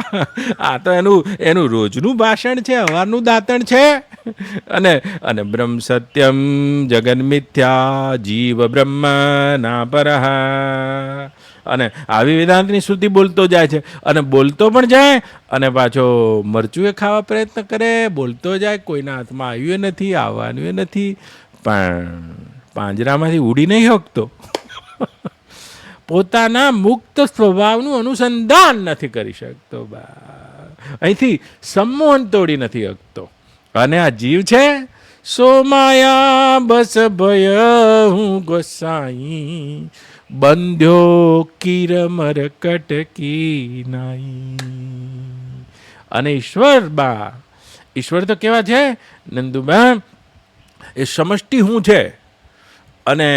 આ તો એનું રોજનું ભાષણ છે, હવારનું દાંતણ છે. અને બ્રહ્મ સત્યમ જગન મિથ્યા જીવ બ્રહ્મ ના પરહ. અને આવી વેદાંતની શ્રુતિ બોલતો જાય છે, અને બોલતો પણ જાય, અને પાછો મરચું એ ખાવા પ્રયત્ન કરે, બોલતો જાય, કોઈના હાથમાં આવ્યું નથી, આવવાનું એ નથી, પણ પાંજરામાંથી ઉડી નહીં શકતો. પોતાના મુક્ત સ્વભાવનું અનુસંધાન નથી કરી શકતો બા. અહીંથી સંમોહન તોડી નથી શકતો. અને આ જીવ છે, સો માયા બસ ભય હું ગોસાઈ, બંધ્યો કીર મરકટ કી નાઈ. અને ઈશ્વર બા, ઈશ્વર તો કેવા છે નંદુબા? એ સમષ્ટિ હું છે, અને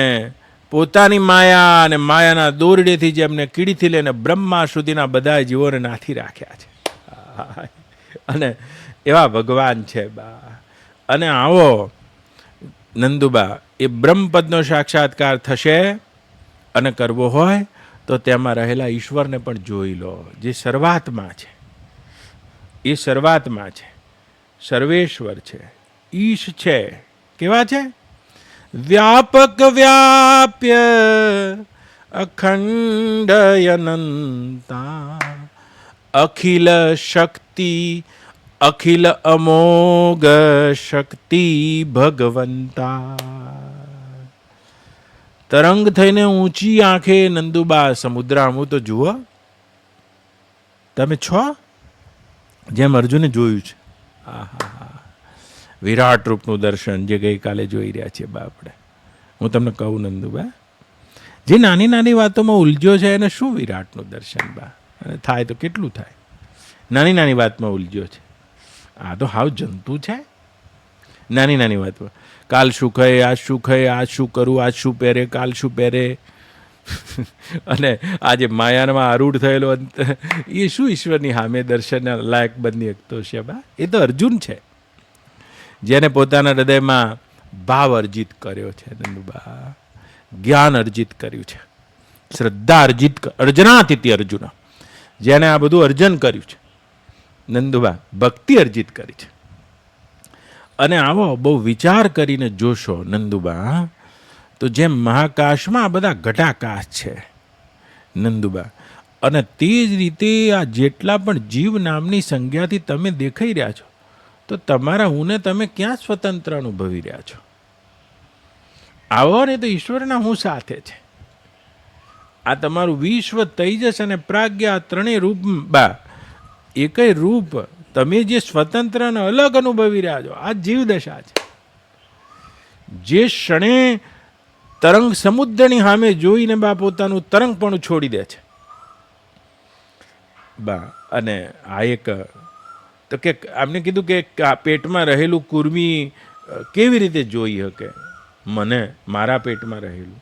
પોતાની માયા અને માયાના દોરડેથી જેમને કીડીથી લઈને બ્રહ્મા સુધીના બધા જીવોને નાથી રાખ્યા છે. અને એવા ભગવાન છે બા. અને આવો નંદુબા, એ બ્રહ્મપદનો સાક્ષાત્કાર થશે અને કરવો હોય તો તેમાં રહેલા ઈશ્વરને પણ જોઈ લો, જે સર્વાત્મા છે. એ સર્વાત્મા છે, સર્વેશ્વર છે, ઈશ છે. કેવા છે? વ્યાપક વ્યાપ્ય અખંડ અનંતા, અખિલ શક્તિ અખિલ અમોઘ શક્તિ ભગવંતા. તરંગ થઈને ઊંચી આંખે નંદુબા સમુદ્ર આમું તો જુઓ તમે છો, જેમ અર્જુને જોયું છે. વિરાટ રૂપનું દર્શન જે ગઈકાલે જોઈ રહ્યા છીએ બા આપણે. હું તમને કહું નંદુબા, જે નાની નાની વાતોમાં ઉલઝ્યો છે એને શું વિરાટનું દર્શન બા? અને થાય તો કેટલું થાય. નાની નાની વાતમાં ઉલઝ્યો છે, આ તો હાવ જંતુ છે. નાની નાની વાતમાં કાલ શું ખાય, આજ શું ખાય, આજ શું કરું, આજ શું પહેરે, કાલ શું પહેરે. અને આજે માયામાં આરૂઢ થયેલો એ શું ઈશ્વરની સામે દર્શનના લાયક બની શકતો છે બા? એ તો અર્જુન છે, જેને પોતાના હૃદયમાં ભાવ અર્જિત કર્યો છે નંદુબા, જ્ઞાન અર્જિત કર્યું છે, શ્રદ્ધા અર્જિત, અર્જનાતિથિ અર્જુન, જેને આ બધું અર્જન કર્યું છે નંદુબા, ભક્તિ અર્જિત કરી છે. અને આવો બહુ વિચાર કરીને જોશો નંદુબા, તો જેમ મહાકાશમાં આ બધા ઘટાકાશ છે નંદુબા, અને તે જ રીતે આ જેટલા પણ જીવ નામની સંજ્ઞાથી તમે દેખાઈ રહ્યા છો, તો તમારા હુંને તમે ક્યાં સ્વતંત્ર અનુભવી રહ્યા છો? આવો ને તો ઈશ્વરના હું સાથે છે. આ તમારું વિશ્વ, તૈજસ અને પ્રાજ્ઞા ત્રણેય રૂપ બા, એકય રૂપ તમે જે સ્વતંત્ર અને અલગ અનુભવી રહ્યા છો, આ જીવદશા છે. જે ક્ષણે તરંગ સમુદ્રની સામે જોઈને બા પોતાનું તરંગપણું છોડી દે છે, બા અને આ એક તો કે આમને કીધું કે આ પેટમાં રહેલું કુર્મી કેવી રીતે જોઈ શકે મને, મારા પેટમાં રહેલું.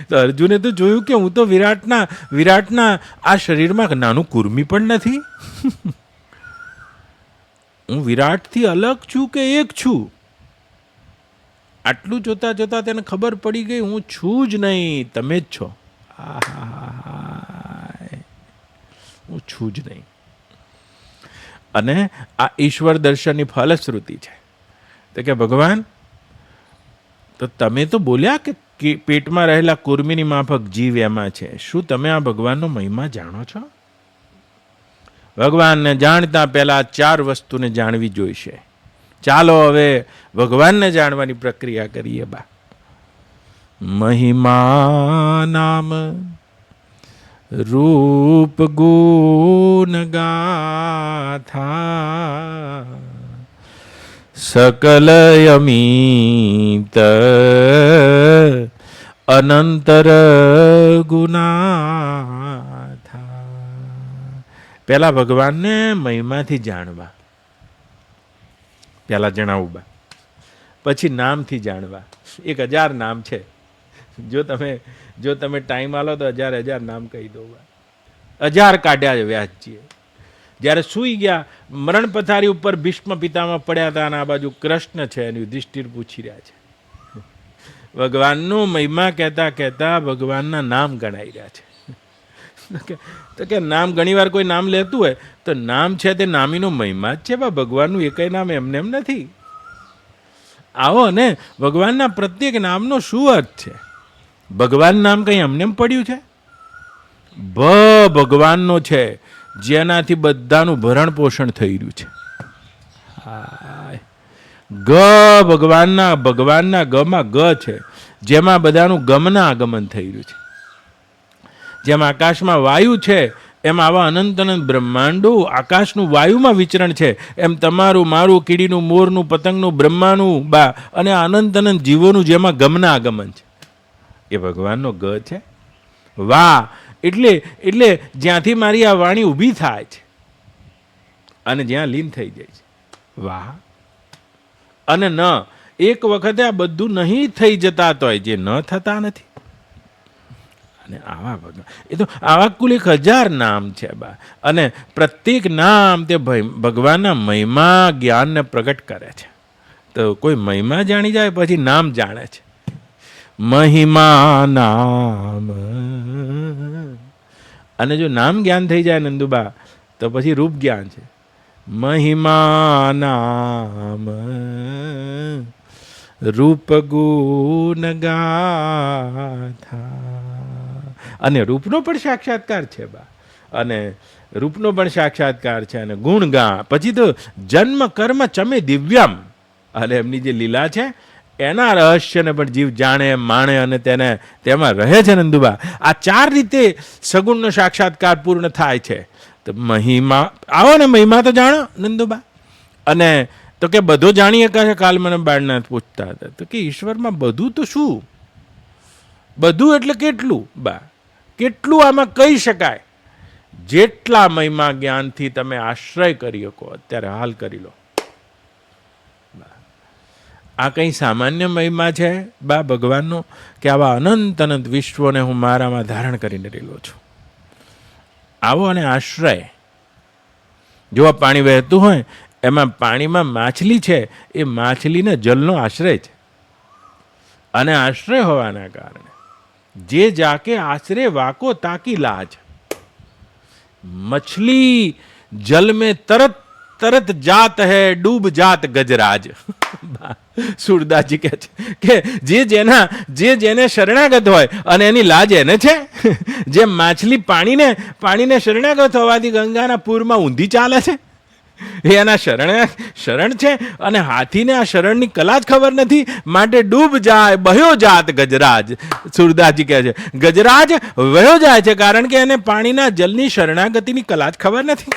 તો અર્જુને તો જોયું કે હું તો વિરાટના આ શરીરમાં નાનું કુર્મી પણ નથી. હું વિરાટથી અલગ છું કે એક છું? આટલું જોતા જોતા તેને ખબર પડી ગઈ હું છું જ નહીં, તમે જ છો. હું છું જ નહીં. અને આ ઈશ્વર દર્શનની ફલશ્રુતિ છે. તો કે ભગવાન, તો તમે તો બોલ્યા કે પેટમાં રહેલા કુર્મીની માફક જીવ એમાં છે. શું તમે આ ભગવાનનો મહિમા જાણો છો? ભગવાનને જાણતા પહેલા 4 વસ્તુને જાણવી જોઈશે. ચાલો હવે ભગવાનને જાણવાની પ્રક્રિયા કરીએ. બા મહિમા નામ રૂપ ગુણ ગાથા સકલ અમિત અનંતર ગુનાથા. પેલા ભગવાનને મહિમાથી જાણવા, પેલા જણાવું બા. પછી નામથી જાણવા. 1000 નામ છે. જો તમે ટાઈમ આલો તો 1000 નામ કહી દો. 1000 કાઢ્યા છે વ્યાસજીએ. જ્યારે સૂઈ ગયા, મરણ પથારી ઉપર ભીષ્મ પિતામાં પડ્યા હતા અને આ બાજુ કૃષ્ણ છે અને યુધિષ્ઠિર પૂછી રહ્યા છે. ભગવાનનું મહિમા કહેતા કહેતા ભગવાનના નામ ગણાઈ રહ્યા છે. તો કે નામ ઘણીવાર કોઈ નામ લેતું હોય તો નામ છે તે નામીનો મહિમા જ છે. ભગવાનનું એકય નામ એમને એમ નથી. આવો ને ભગવાનના પ્રત્યેક નામનો શું અર્થ છે? ભગવાન નામ કંઈ એમને એમ પડ્યું છે? ભગવાનનો છે, જેનાથી બધાનું ભરણ પોષણ થઈ રહ્યું છે. ભગવાનના ગમાં ગ છે, જેમાં બધાનું ગમના આગમન થઈ રહ્યું છે. જેમ આકાશમાં વાયુ છે એમ આવા અનંત અનંત બ્રહ્માંડો આકાશનું વાયુમાં વિચરણ છે. એમ તમારું, મારું, કીડીનું, મોરનું, પતંગનું, બ્રહ્માનું બા અને અનંત અનંત જીવોનું જેમાં ગમના આગમન છે, એ ભગવાનનો ગ છે. વાહ એટલે જ્યાંથી મારી આ વાણી ઊભી થાય છે અને જ્યાં લીન થઈ જાય છે. વાહ. અને ન એક વખતે આ બધું નહીં થઈ જતા તોય જે ન થતા નથી. અને આવા ભગવાન, એ તો આવા કુલ 1000 નામ છે બા. અને પ્રત્યેક નામ તે ભગવાનના મહિમા જ્ઞાનને પ્રગટ કરે છે. તો કોઈ મહિમા જાણી જાય પછી નામ જાણે છે. મહિમા નામ. અને જો નામ જ્ઞાન થઈ જાય નંદુબા તો પછી રૂપ જ્ઞાન છે. મહિમા નામ રૂપ ગુણ ગાથા. અને રૂપનો પણ સાક્ષાત્કાર છે બા. અને રૂપનો પણ સાક્ષાત્કાર છે અને ગુણ ગા. પછી તો જન્મ કર્મ ચમે દિવ્યમ. અને એમની જે લીલા છે એના રહસ્યને પણ જીવ જાણે, માણે અને તેને તેમાં રહે છે નંદુબા. આ 4 રીતે સગુણનો સાક્ષાત્કાર પૂર્ણ થાય છે. તો મહિમા, આવો ને મહિમા તો જાણો નંદુબા. અને તો કે બધો જાણીએ કહે. કાલ મને બાળનાથ પૂછતા હતા તો કે ઈશ્વરમાં બધું તો શું? બધું એટલે કેટલું બા? કેટલું આમાં કહી શકાય? જેટલા મહિમા જ્ઞાનથી તમે આશ્રય કરી શકો અત્યારે હાલ કરી લો. આ કંઈ સામાન્ય મહિમા છે બા ભગવાનનો કે આવા અનંત અનંત વિશ્વને હું મારામાં ધારણ કરીને રહેલો છું. આવો અને આશ્રય. જો આ પાણી વહેતું હોય એમાં પાણીમાં માછલી છે, એ માછલીને જલનો આશ્રય છે. અને આશ્રય હોવાના કારણે જે જાકે આશ્રય વાકો તાકી લાજ. મછલી જલ में तरत जात है डूब जात गजराज. સુરદાસજી કહે છે કે જેને શરણાગત હોય અને એની લાજ એને છે. જે માછલી પાણીને શરણાગત હોવાથી ગંગાના પૂરમાં ઊંધી ચાલે છે, એના શરણ છે. અને હાથીને આ શરણની કલા જ ખબર નથી, માટે ડૂબ જાય બહ્યો જાત ગજરાજ. સુરદાસજી કહે છે ગજરાજ વહ્યો જાય છે કારણ કે એને પાણીના જલની શરણાગતિની કલા જ ખબર નથી.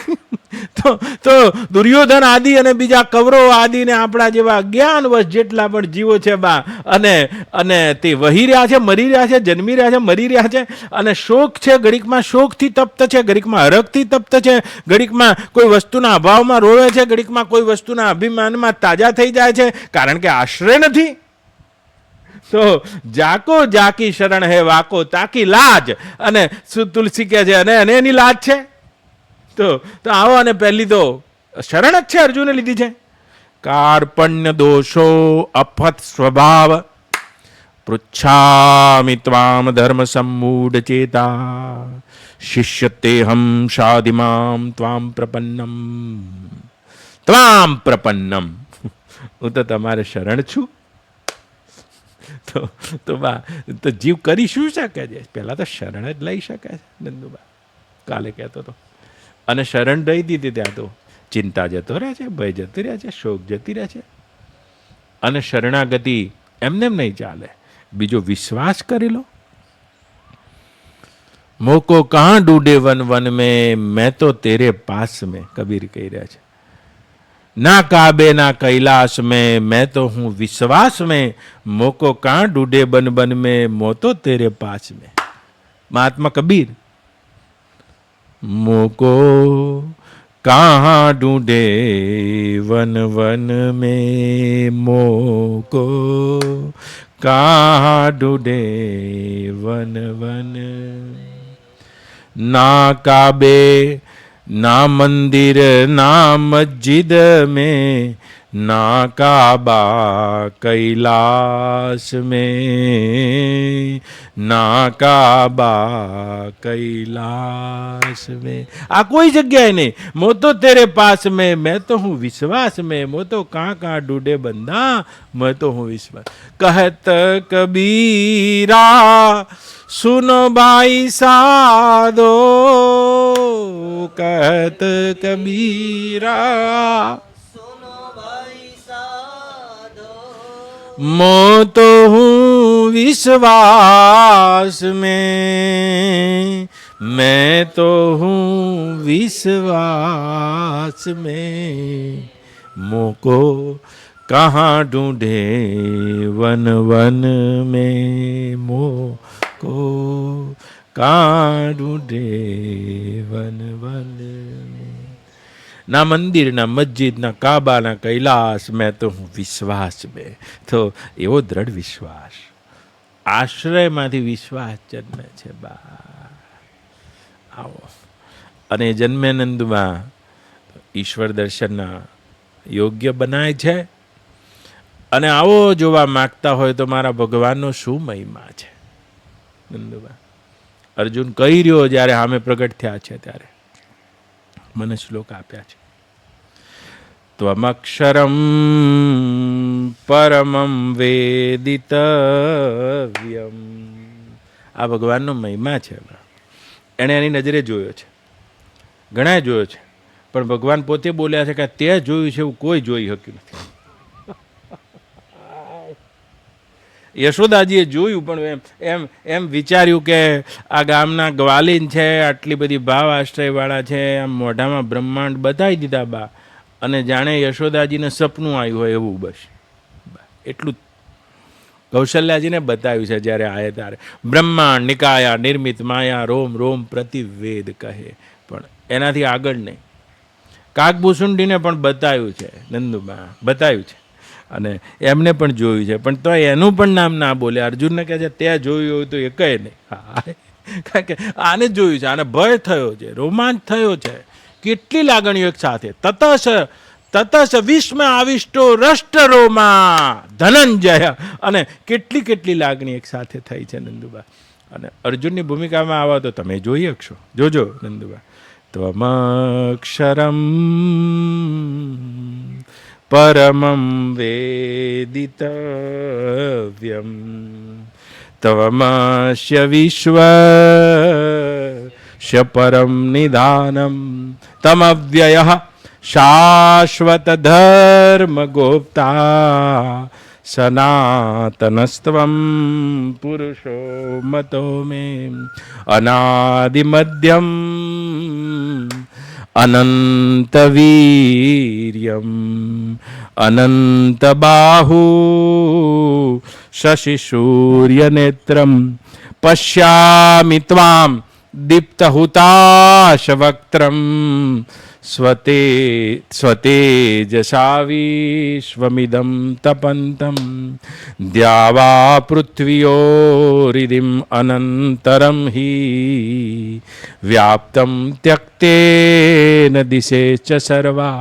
તો દુર્યોધન આદિ અને બીજા કૌરવ આદિ ને આપણા જેવા અજ્ઞાનવશ જેટલા પણ જીવો છે બા, અને તે વહી રહ્યા છે, મરી રહ્યા છે, જન્મી રહ્યા છે, મરી રહ્યા છે, અને શોક છે, ઘડીકમાં શોકથી તપ્ત છે, ઘડીકમાં હરખથી તપ્ત છે, ઘડીકમાં કોઈ વસ્તુના અભાવમાં રોવે છે, ઘડીકમાં કોઈ વસ્તુના અભિમાનમાં તાજા થઈ જાય છે, કારણ કે આશ્રય નથી. તો જાકો જાકી શરણ હે વાકો તાકી લાજ, અને તુલસી કહે છે અને એની લાજ છે. તો આવો, અને પહેલી તો શરણ જ છે અર્જુને લીધી છે. કાર્પણ્ય દોષો અફત સ્વભાવ પૃચ્છામિ ત્વામ ધર્મ સમ્મૂઢ ચેતા શિષ્યતેહમ શાધિમામ ત્વામ પ્રપન્નમ. હું તો તમારે શરણ છું. તો જીવ કરી શું શકે છે? પહેલા તો શરણ જ લઈ શકે છે. નંદુબા કાલે કહેતો હતો. અને શરણ દઈ દીધી ત્યાં તો ચિંતા જતો રહે છે, ભય જતી રહે છે, શોક જતી રહે છે. અને શરણાગતિ એમને નહીં ચાલે, બીજો વિશ્વાસ કરી લો. મોકો કહાં ડૂડે વન વન મેં, મેં તો તેરે પાસ મેં, કબીર કહી રહ્યા છે. ના કાબે ના કૈલાશ में, मैं तो हूं विश्वास में, मोको कहां डूडे बन बन में, मो तो तेरे पास में. महात्मा कबीर. मोको कहां ढूंढे वन वन में, मोको कहां ढूंढे वन वन. ना काबे ना मंदिर ना मस्जिद में, ना काबा कैलाश में, ना काबा कैलाश में. આ કોઈ જગ્યાએ નહીં. મો તો તેરે પાસ में, मैं तो हूँ विश्वास में, मो तो कहाँ कहाँ ढूंढे बंदा, मैं तो हूँ विश्वास. कहत कबीरा सुनो भाई साधो, कहत कबीरा मो तो हूँ विश्वास में, मैं तो हूँ विश्वास में, मोको कहाँ ढूंढे वन वन में, मोको कहाँ ढूंढे वन वन में. ना मंदिर ना मस्जिद ना काबा ना कैलाश, मैं तो હું વિશ્વાસ में. તો એવો દ્રઢ વિશ્વાસ, આશ્રયમાંથી વિશ્વાસ જન્મે છે બા. આવો, અને જન્મેનંદમાં ઈશ્વર દર્શનના યોગ્ય બનાય છે. અને આવો જોવા માગતા હોય તો મારા ભગવાનનો શું મહિમા છે. નંદુબા અર્જુન કહી રહ્યો જ્યારે સામે પ્રગટ થયા છે ત્યારે મને શ્લોક આપ્યા છે. ત્વમક્ષરમ પરમમ વેદિતવ્યમ. આ ભગવાનનો મહિમા છે. એણે એની નજરે જોયો છે, ઘણાએ જોયો છે, પણ ભગવાન પોતે બોલ્યા છે કે તે જોયું છે એવું કોઈ જોઈ શક્યું નથી. યશોદાજીએ જોયું, પણ એમ વિચાર્યું કે આ ગામના ગ્વાલીન છે, આટલી બધી ભાવ આશ્રયવાળા છે, આમ મોઢામાં બ્રહ્માંડ બતાવી દીધા બા, અને જાણે યશોદાજીને સપનું આવ્યું હોય એવું. બસ એટલું કૌશલ્યાજીને બતાવ્યું છે જ્યારે આયે ત્યારે. બ્રહ્માંડ નિકાયા નિર્મિત માયા, રોમ રોમ પ્રતિવેદ કહે. પણ એનાથી આગળ નહીં. કાગભૂસુંડીને પણ બતાવ્યું છે નંદુબા, બતાવ્યું છે, અને એમને પણ જોયું છે, પણ તો એનું પણ નામ ના બોલે. અર્જુનને કહે છે ત્યાં જોયું હોય તો એ કહે નહીં. હા, કારણ કે આને જોયું છે, આને ભય થયો છે, રોમાંચ થયો છે, કેટલી લાગણીઓ એક સાથે. તતસ વિસ્મય આવિષ્ટો રષ્ટરોમા ધનંજય, અને કેટલી કેટલી લાગણી એક સાથે થઈ છે નંદુબા. અને અર્જુનની ભૂમિકામાં આવા તો તમે જોઈ શકશો. જોજો નંદુબા. ત્વમક્ષરમ પરમં વેદિતવ્યમ, ત્વમસ્ય વિશ્વસ્ય પરમ નિધાનમ, તમવ્યયઃ શાશ્વત ધર્મ ગોપ્તા, સનાતનસ્ત્વં પુરુષો મતો મે, અનાદિમધ્યમ અનંતવીર્યમ અનંતબાહુ શશિસૂર્યનેત્રમ પશ્યામિ ત્વામ દીપ્તહુતાશવક્ત્રમ સ્વતેજસા વિશ્વમિદં તપંતમ દ્યાવા પૃથ્વ્યોરિદિમ અનંતરમ હિ વ્યાપ્તમ ત્યક્તેન દિશે ચ સર્વા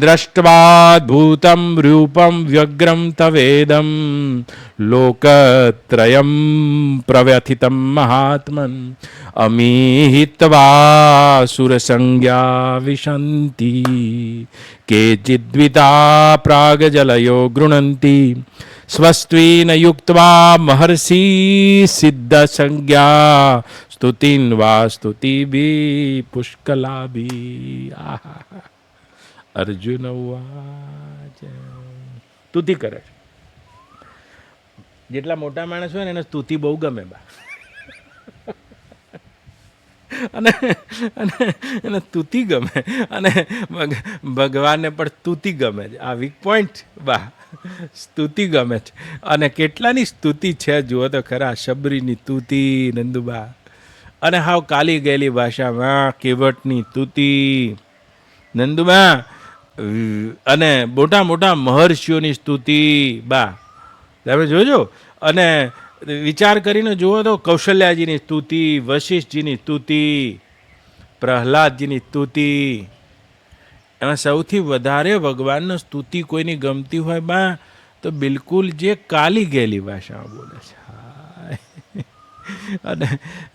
દ્રષ્ટ્વાદ્ભુતમ રૂપમ વ્યગ્રમ તવેદમ લોકત્રયમ પ્રવ્યથિતમ મહાત્મન અમીહિત્વા સુરસંજ્ઞા વિશંતિ કેચિદ્વિતા પ્રાગજલયો ગૃણંતિ સ્વસ્ત્વીન યુક્ત્વા મહર્ષિ સિદ્ધ સંજ્ઞા સ્તુતિન વા સ્તુતિભિ પુષ્કલાભિ. આહા, અર્જુન ઉવાચ. સ્તુતિ કરે છે. જેટલા મોટા માણસ હોય ને એને સ્તુતિ બહુ ગમે બા, અને એને સ્તુતિ ગમે, અને ભગવાનને પણ સ્તુતિ ગમે છે. આ વીક પોઈન્ટ બા, સ્તુતિ ગમે છે. અને કેટલાની સ્તુતિ છે જુઓ તો ખરા. શબરીની સ્તુતિ નંદુબા, અને હાવ કાલી ગયેલી ભાષામાં કેવટની સ્તુતિ નંદુબા, અને મોટા મોટા મહર્ષિઓની સ્તુતિ બા, તમે જોજો. અને વિચાર કરીને જુઓ તો કૌશલ્યાજીની સ્તુતિ, વશિષ્ઠજીની સ્તુતિ, પ્રહલાદજીની સ્તુતિ. એમાં સૌથી વધારે ભગવાનની સ્તુતિ કોઈની ગમતી હોય બા તો બિલકુલ જે કાલી ગયેલી ભાષામાં બોલે છે. અને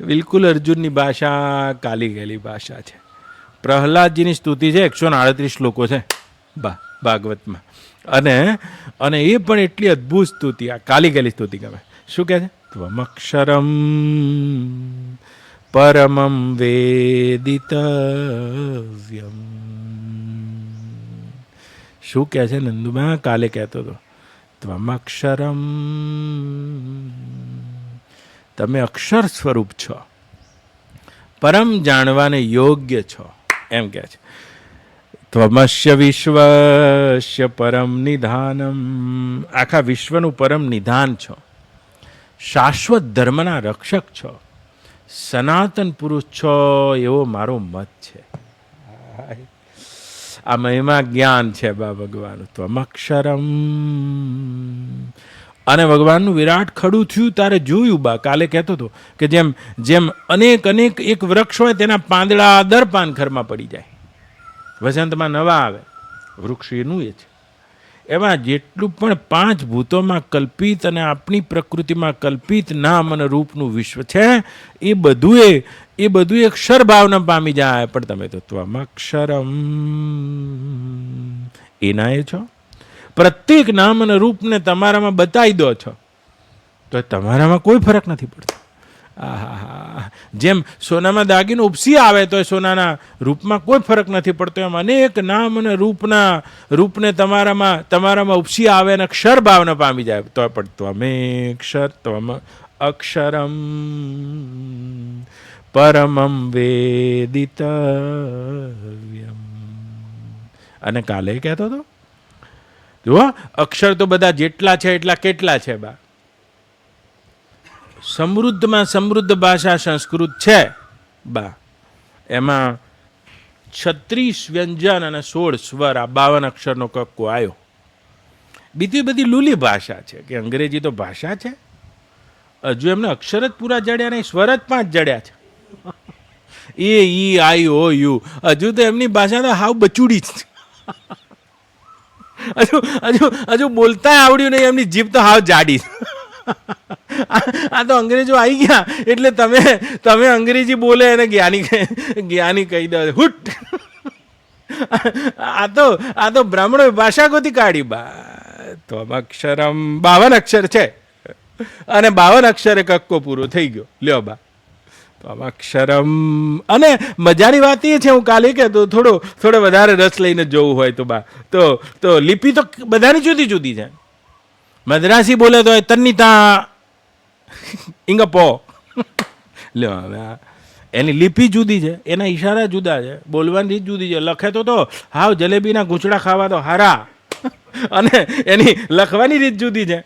બિલકુલ અર્જુનની ભાષા કાલી ગયેલી ભાષા છે. પ્રહલાદજીની સ્તુતિ છે, 138 શ્લોકો છે બા ભાગવતમાં. અને એ પણ એટલી અદ્ભુત સ્તુતિ, આ કાલી ગયેલી સ્તુતિ ગમે. શું કહે છે? ત્વમક્ષરમ પરમમ વેદિતવ્યમ. શું કહે છે નંદુબા? કાલે કહેતો હતો ત્વમક્ષરમ, તમે અક્ષર સ્વરૂપ છો, પરમ જાણવાને યોગ્ય છો, એમ કહે છે. ત્વમસ્ય વિશ્વસ્ય પરમ નિધાનમ, આખા વિશ્વનું પરમ નિધાન છો, શાશ્વત ધર્મના રક્ષક છો, સનાતન પુરુષ છો, એવો મારો મત છે. આ મહિમા જ્ઞાન છે બા ભગવાન. ત્વમક્ષરમ. અને ભગવાનનું વિરાટ ખડું થયું તારે જોયું બા. કાલે કહેતો હતો કે જેમ જેમ અનેક અનેક એક વૃક્ષ હોય તેના પાંદડા દર પાનખરમાં પડી જાય, વસંતમાં નવા આવે, વૃક્ષ એનું એ છે. એમાં જેટલું પણ 5 ભૂતોમાં કલ્પિત અને આપણી પ્રકૃતિમાં કલ્પિત નામ અને રૂપનું વિશ્વ છે એ બધું અક્ષર ભાવના પામી જાય. પણ તમે તો ત્વમક્ષરમ એના એ છો. પ્રત્યેક નામ અને રૂપને તમારામાં બતાવી દો છો તો તમારામાં કોઈ ફરક નથી પડતો. આહા, જેમ સોનામાં દાગીનો ઉપસી આવે તો સોનાના રૂપમાં કોઈ ફરક નથી પડતો, એમ અનેક નામ અને રૂપને તમારામાં ઉપસી આવે અને અક્ષર ભાવના પામી જાય તો પણ ત્વમ અક્ષરમ પરમમ વેદિતવ્યમ. અને કાલે કહેતો હતો જુઓ, અક્ષર તો બધા જેટલા છે એટલા કેટલા છે બા. સમૃદ્ધમાં સમૃદ્ધ ભાષા સંસ્કૃત છે બા. એમાં 36 વ્યંજન અને 16 સ્વર, આ 52 અક્ષરનો કક્કો આવ્યો. બીજી બધી લૂલી ભાષા છે કે અંગ્રેજી તો ભાષા છે, હજુ એમને અક્ષર જ પૂરા જડ્યા નહીં, સ્વર જ 5 જડ્યા છે. એ ઈ આઈ ઓ યુ, હજુ તો એમની ભાષા તો હાવ બચુડી જ. હજુ બોલતા આવડ્યું નહીં, એમની જીભ તો હાવ જાડી. આ તો અંગ્રેજો આવી ગયા એટલે તમે અંગ્રેજી બોલે અને જ્ઞાની કહી દો હુટ. આ તો બ્રાહ્મણો ભાષા ગોતી કાઢી બા. તો અક્ષરમ 52 અક્ષર છે અને 52 અક્ષરે કક્કો પૂરો થઈ ગયો. લ્યો બા, તો અક્ષરમ. અને મજાની વાત એ છે, હું કાલે કહેતો થોડો વધારે રસ લઈને જવું હોય તો બા તો લિપિ તો બધાની જુદી જુદી છે. મદ્રાસી બોલે તો તન્નિતા ઇંગપો. લ્યો હવે એની લિપિ જુદી છે, એના ઈશારા જુદા છે, બોલવાની રીત જુદી છે. લખે તો હાવ જલેબીના ગૂંચડા ખાવા તો હારા અને એની લખવાની રીત જુદી છે.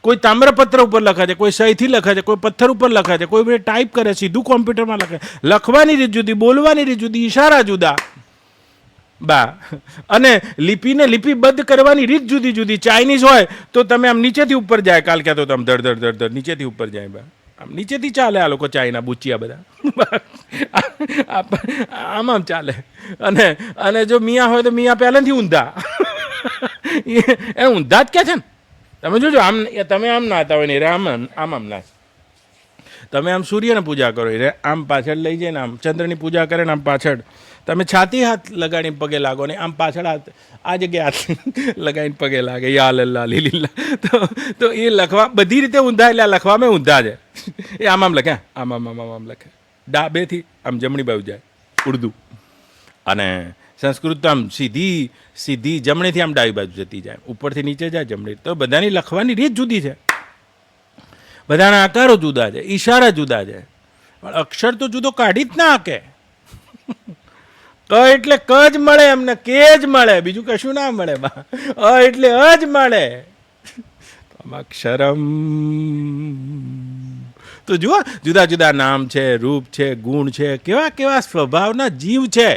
કોઈ તામ્રપત્ર ઉપર લખે છે, કોઈ સહીથી લખે છે, કોઈ પથ્થર ઉપર લખે છે, કોઈ ટાઈપ કરે, સીધું કોમ્પ્યુટરમાં લખે. લખવાની રીત જુદી, બોલવાની રીત જુદી, ઈશારા જુદા બા. અને લિપિને લિપિબદ્ધ કરવાની રીત જુદી જુદી. ચાઇનીઝ હોય તો તમે આમ નીચેથી ઉપર જાય, કાલ કહેતો તો આમ ધડ ધડ ધડ ધડ નીચેથી ઉપર જાય બા. આમ નીચેથી ચાલે આ લોકો, ચાઇના બુચિયા બધા આમ આમ ચાલે. અને જો મિયા હોય તો મિયા પહેલેથી ઊંધા એ ઊંધા જ કે છે ને. તમે જોજો આમ, તમે આમ નાતા હોય ને રે આમ આમ આમ ના. તમે આમ સૂર્યને પૂજા કરો રે આમ પાછળ લઈ જાય ને આમ ચંદ્રની પૂજા કરે ને આમ પાછળ. તમે છાતી હાથ લગાડીને પગે લાગો ને આમ પાછળ હાથ આ જગ્યાએ હાથ લગાડીને પગે લાગે, યા લલ્લા લીલા. તો એ લખવા બધી રીતે ઊંધા, એટલે લખવામાં ઊંધા છે. એ આમ આમ લખે, આમ આમ આમ આમ લખે, ડાબેથી આમ જમણી બાજુ જાય ઉર્દુ. અને સંસ્કૃત તો આમ સીધી સીધી જમણીથી આમ ડાબી બાજુ જતી જાય, ઉપરથી નીચે જાય જમણી. તો બધાની લખવાની રીત જુદી છે, બધાના આકારો જુદા છે, ઈશારા જુદા છે, પણ અક્ષર તો જુદો કાઢી જ ના શકે. ક એટલે ક જ મળે એમને, કે જ મળે, બીજું કશું ના મળે બા. એટલે જ મળે. અક્ષરમ. તો જુઓ જુદા જુદા નામ છે, રૂપ છે, ગુણ છે, કેવા કેવા સ્વભાવના જીવ છે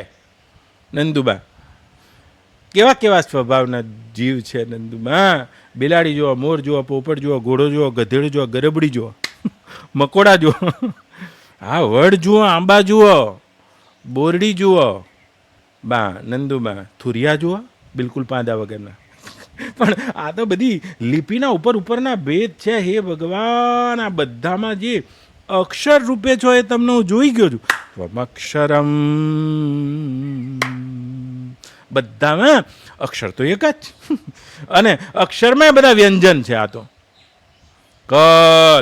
નંદુબા. કેવા કેવા સ્વભાવના જીવ છે નંદુબા. બિલાડી જુઓ, મોર જુઓ, પોપટ જુઓ, ઘોડો જુઓ, ગધેડો જુઓ, ગરબડી જુઓ, મકોડા જુઓ, હા વડ જુઓ, આંબા જુઓ, બોરડી જુઓ બા નંદુબા. થુરિયા જુઓ બિલકુલ પાંદા વગરના. પણ આ તો બધી લિપિના ઉપર ઉપરના ભેદ છે. હે ભગવાન, આ બધામાં જે અક્ષર રૂપે છો એ તમને હું જોઈ ગયો છું. અક્ષરમ. બધામાં અક્ષર તો એક જ. અને અક્ષરમાં બધા વ્યંજન છે. આ તો ક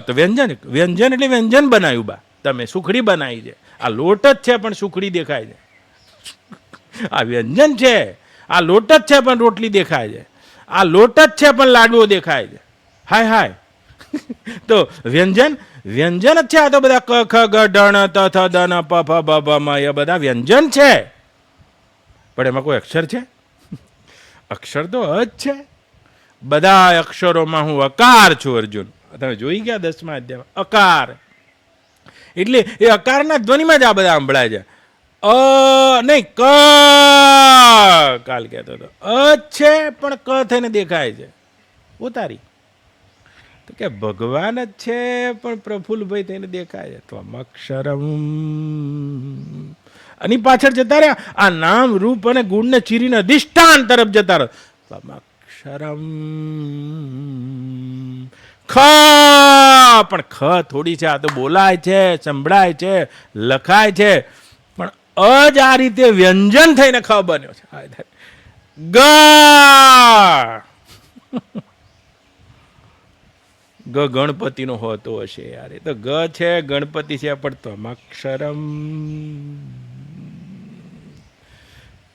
તો વ્યંજન, વ્યંજન એટલે વ્યંજન બનાવ્યું બા તમે, સુખડી બનાવી છે. આ લોટ જ છે પણ સુખડી દેખાય છે. આ વ્યંજન છે. આ લોટ જ છે પણ રોટલી દેખાય છે. આ લોટ જ છે પણ લાડવો દેખાય છે. હાય હાય. તો વ્યંજન વ્યંજન જ છે. આ તો બધા ક ખ ગ ઢ ત થ દ ન પ ફ બ ભ મ એ બધા વ્યંજન છે, પણ એમાં કોઈ અક્ષર છે? અક્ષર તો જ છે. બધા અક્ષરોમાં હું અકાર છું અર્જુન. તમે જોઈ ગયા 10મા અધ્યાયમાં અકાર એટલે એ અકારના ધ્વનિમાં જ આ બધા સંભળાય છે. નહીં ક કાલ કહેતો હતો જ છે પણ ક થઈને દેખાય છે. ઉતારી તો કે ભગવાન જ છે પણ પ્રફુલ્લભાઈ થઈને દેખાય છે. તો અક્ષરમ. અને પાછળ જતા રહ્યા આ નામ રૂપ અને ગુણને ચીરીને અધિષ્ઠાન તરફ જતા રહો. અક્ષરમ. ખ પણ ખ થોડી છે. આ તો બોલાય છે, સંભળાય છે, લખાય છે, પણ અજ આ રીતે વ્યંજન થઈને ખ બન્યો છે. ગ ગ ગણપતિનો હોતો હશે યાર. એ તો ગ છે, ગણપતિ છે, પણ ત્વમક્ષરમ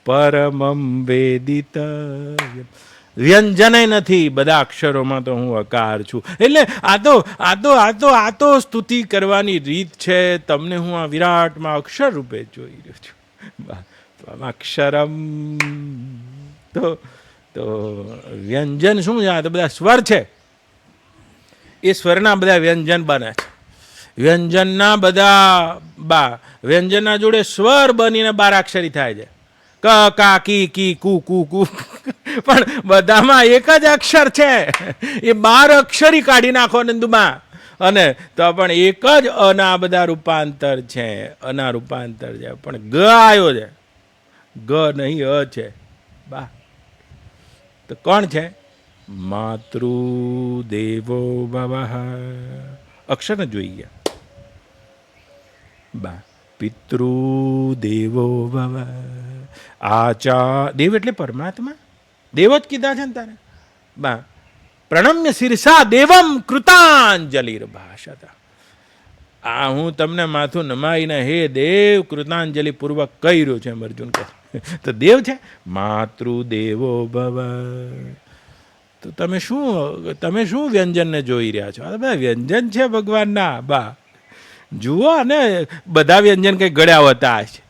પરમમ વેદિત. વ્યંજન નથી. બધા અક્ષરોમાં તો હું અકાર છું. એટલે આ તો સ્તુતિ કરવાની રીત છે. તમને હું આ વિરાટમાં અક્ષર રૂપે જોઈ રહ્યો છું. અક્ષરમ. તો વ્યંજન શું છે? આ તો બધા સ્વર છે. એ સ્વરના બધા વ્યંજન બને છે. વ્યંજનના બધા વ્યંજનના જોડે સ્વર બનીને 12 અક્ષરી થાય છે. ક કા કી કી કુ કુ કુ. પણ બધામાં એક જ અક્ષર છે. એ 12 અક્ષરી કાઢી નાખો નંદુમાં, અને તો પણ એક જ અના બધા રૂપાંતર છે. અના રૂપાંતર છે. પણ ગ આવ્યો છે. ગ નહીં અ છે બા. તો કોણ છે? માતૃદેવો ભવઃ. અક્ષર ને જોઈ ગયા બા. પિતૃદેવો ભવ. આચા દેવ એટલે પરમાત્મા. દેવ જ કીધા છે ને તારે બા. પ્રણમ્ય શિરસા દેવમ કૃતાંજલિર ભાષતા. આ હું તમને માથું નમાઈને હે દેવ કૃતાંજલિ પૂર્વક કર્યો છે અર્જુન કહે. તો દેવ છે. માતૃદેવો ભવ. તો તમે શું વ્યંજનને જોઈ રહ્યા છો? આ બધા વ્યંજન છે ભગવાનના બા. જુઓ ને બધા વ્યંજન કંઈ ગળ્યા હોતા હશે.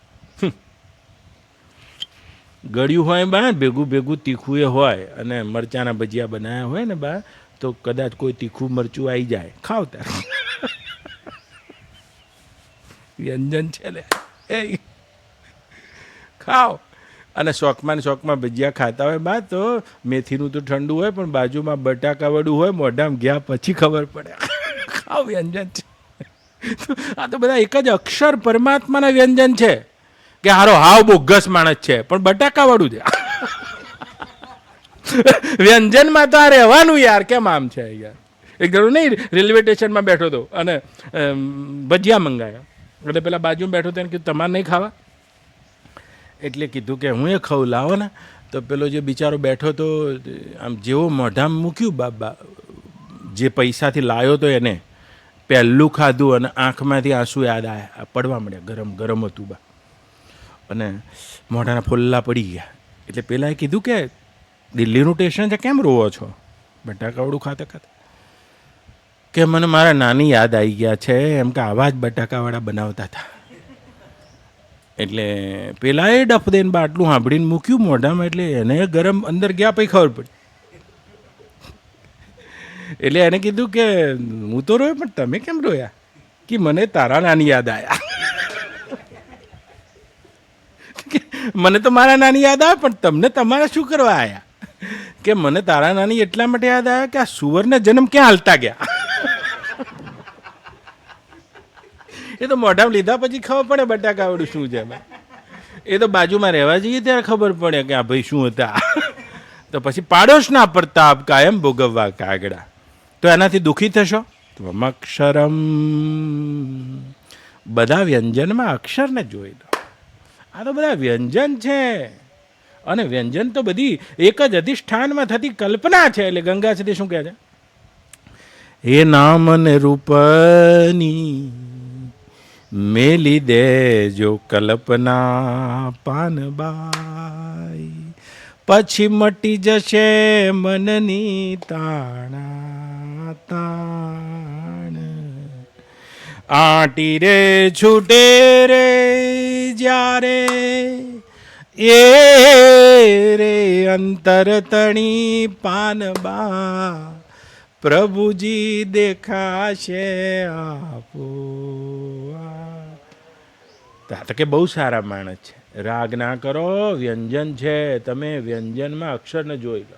ગળ્યું હોય બા ભેગું ભેગું તીખું એ હોય અને મરચાંના ભજીયા બનાવ્યા હોય ને બા તો કદાચ કોઈ તીખું મરચું આવી જાય ખાવ ત્યારે વ્યંજન છે લે એ ખાઓ. અને શોખમાં ભજીયા ખાતા હોય બા તો મેથીનું તો ઠંડુ હોય પણ બાજુમાં બટાકા વડું હોય મોઢામાં ગયા પછી ખબર પડે ખાઓ વ્યંજન છે. આ તો બધા એક જ અક્ષર પરમાત્માના વ્યંજન છે કે હારો હાવ બોગસ માણસ છે પણ બટાકા વાળું છે. વ્યંજનમાં તો આ રહેવાનું યાર કેમ આમ છે યાર. એક ઘણું નહીં રેલવે સ્ટેશનમાં બેઠો હતો અને ભજીયા મંગાયા એટલે પેલા બાજુમાં બેઠો હતો એને કીધું તમારે નહીં ખાવા એટલે કીધું કે હું એ ખાઉં લાવો ને. તો પેલો જે બિચારો બેઠો તો આમ જેવો મોઢામાં મૂક્યું બાબા જે પૈસાથી લાવ્યો તો એને પહેલું ખાધું અને આંખમાંથી આંસુ યાદ આવ્યા પડવા મળ્યા. ગરમ ગરમ હતું બા અને મોઢાના ફોલ્લા પડી ગયા. એટલે પેલા એ કીધું કે દિલ્હીનું સ્ટેશન છે કેમ રોવો છો બટાકાવાળું ખાતા ખાતા? કે મને મારા નાની યાદ આવી ગયા છે એમ કે આવા જ બટાકાવાળા બનાવતા હતા. એટલે પેલા એ ડફ દઈને બાટલું સાંભળીને મૂક્યું મોઢામાં એટલે એને ગરમ અંદર ગયા પછી ખબર પડી. એટલે એને કીધું કે હું તો રોયો પણ તમે કેમ રોયા? કે મને તારા નાની યાદ આવ્યા. મને તો મારા નાની યાદ આવે પણ તમને તમારા શું કરવા આવ્યા? કે મને તારા નાની એટલા માટે યાદ આવ્યા કે આ સુવરના જન્મ ક્યાં હાલતા ગયા. એ તો મોઢામાં લીધા પછી ખબર પડે બટાકાવાળું શું છે. એ તો બાજુમાં રહેવા જઈએ ત્યારે ખબર પડે કે આ ભાઈ શું હતા. તો પછી પાડોશના પ્રતાપ કાયમ ભોગવવા કાગડા. તો એનાથી દુઃખી થશો. ત્વમક્ષરમ બધા વ્યંજનમાં અક્ષરને જોઈ લો. આ તો બધા વ્યંજન છે અને વ્યંજન તો બધી એક જ અધિષ્ઠાનમાં થતી કલ્પના છે. એટલે ગંગા છે તે શું કહે છે? એ નામ ને રૂપની મેલી દેજો કલ્પના પાનબાઈ પછી મટી જશે મનની તાણા તાણ. આંટી રે છૂટે રે જ્યારે એ રે અંતર તણી પાનબા પ્રભુજી દેખાશે આપો. તો કે બહુ સારા માણસ છે. રાગ ના કરો વ્યંજન છે. તમે વ્યંજનમાં અક્ષરને જોઈ લો.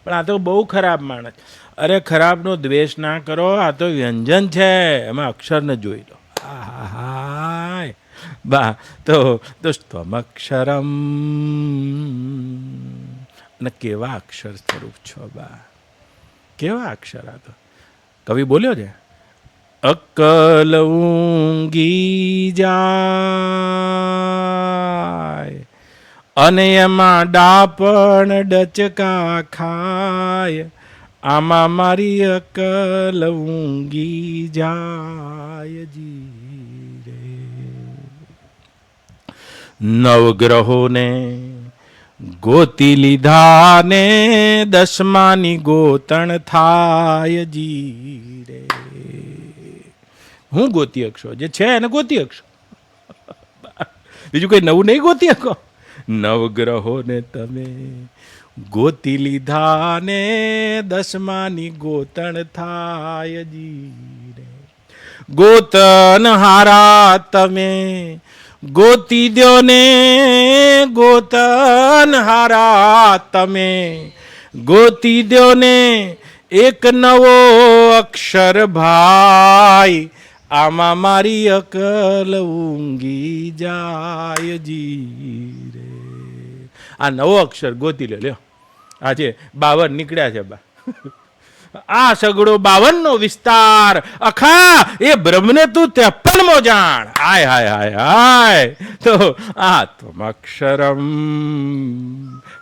પણ આ તો બહુ ખરાબ માણસ. અરે ખરાબનો દ્વેષ ના કરો. આ તો વ્યંજન છે એમાં અક્ષરને જોઈ લો. હાય બા તો સ્ત્વમક્ષરમ. અને કેવા અક્ષર સ્વરૂપ છો બા. કેવા અક્ષર આ તો કવિ બોલ્યો છે. અક્કલ ઊંઘી જાય અને એમાં ડાપણ ડચકા ખાય. આમાં મારી અક્કલ ઊંઘી જાય જી રે. નવગ્રહોને ગોતી લીધા ને દસમાની ગોતણ થાય જી રે. હું ગોતી શકશો જે છે એને ગોતી શકશો. બીજું કઈ નવું નહીં ગોતી શકો. નવગ્રહોને તમે ગોતી લીધા ને દસમાની ગોતણ થાય જી રે. ગોતન હારા તમે ગોતી દ્યો ને ગોતન હારા તમે ગોતી દ્યો ને એક નવો અક્ષર ભાઈ. આમાં મારી અકલ ઊંઘી જાય જી રે. આ નવો અક્ષર ગોતી લ્યો. આજે 52 નીકળ્યા છે બા. આ સગડો 52 નો વિસ્તાર અખા એ બ્રહ્મને તું 53મો જાણ. હાય હાય હાય હાય. તો આ ત્વમક્ષરમ.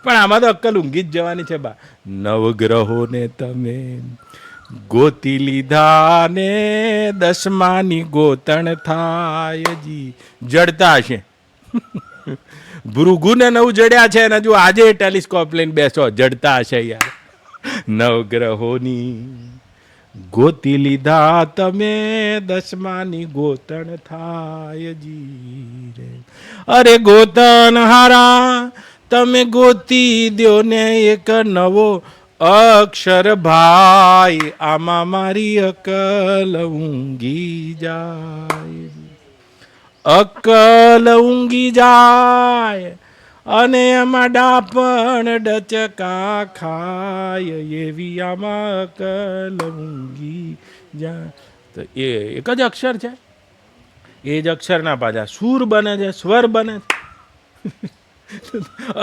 પણ આમાં તો અક્કલ ઊંઘી જ જવાની છે બા. નવગ્રહોને તમે ગોતી લીધા ને દસમાની ગોતણ થાય જી. જડતા હશે. ભૃગુને 9 જડ્યા છે અને હજુ આજે ટેલિસ્કોપ લઈને બેસો. જડતા હશે યાર. નવગ્રહોની ગોતી લીધા તમે દસમાની ગોતણ થાય જી રે. અરે ગોતણ હારા તમે ગોતી દ્યો ને એક નવો અક્ષર ભાઈ, આમાં મારી અકલ ઊંઘી જાય, અકલ ઊંઘી જાય અને એમાં ડાપણ ડચકા ખાય, એવી આમાં અકલ ઊંઘી જાય. તો એ એક જ અક્ષર છે, એ જ અક્ષરના પાછા સૂર બને છે, સ્વર બને છે.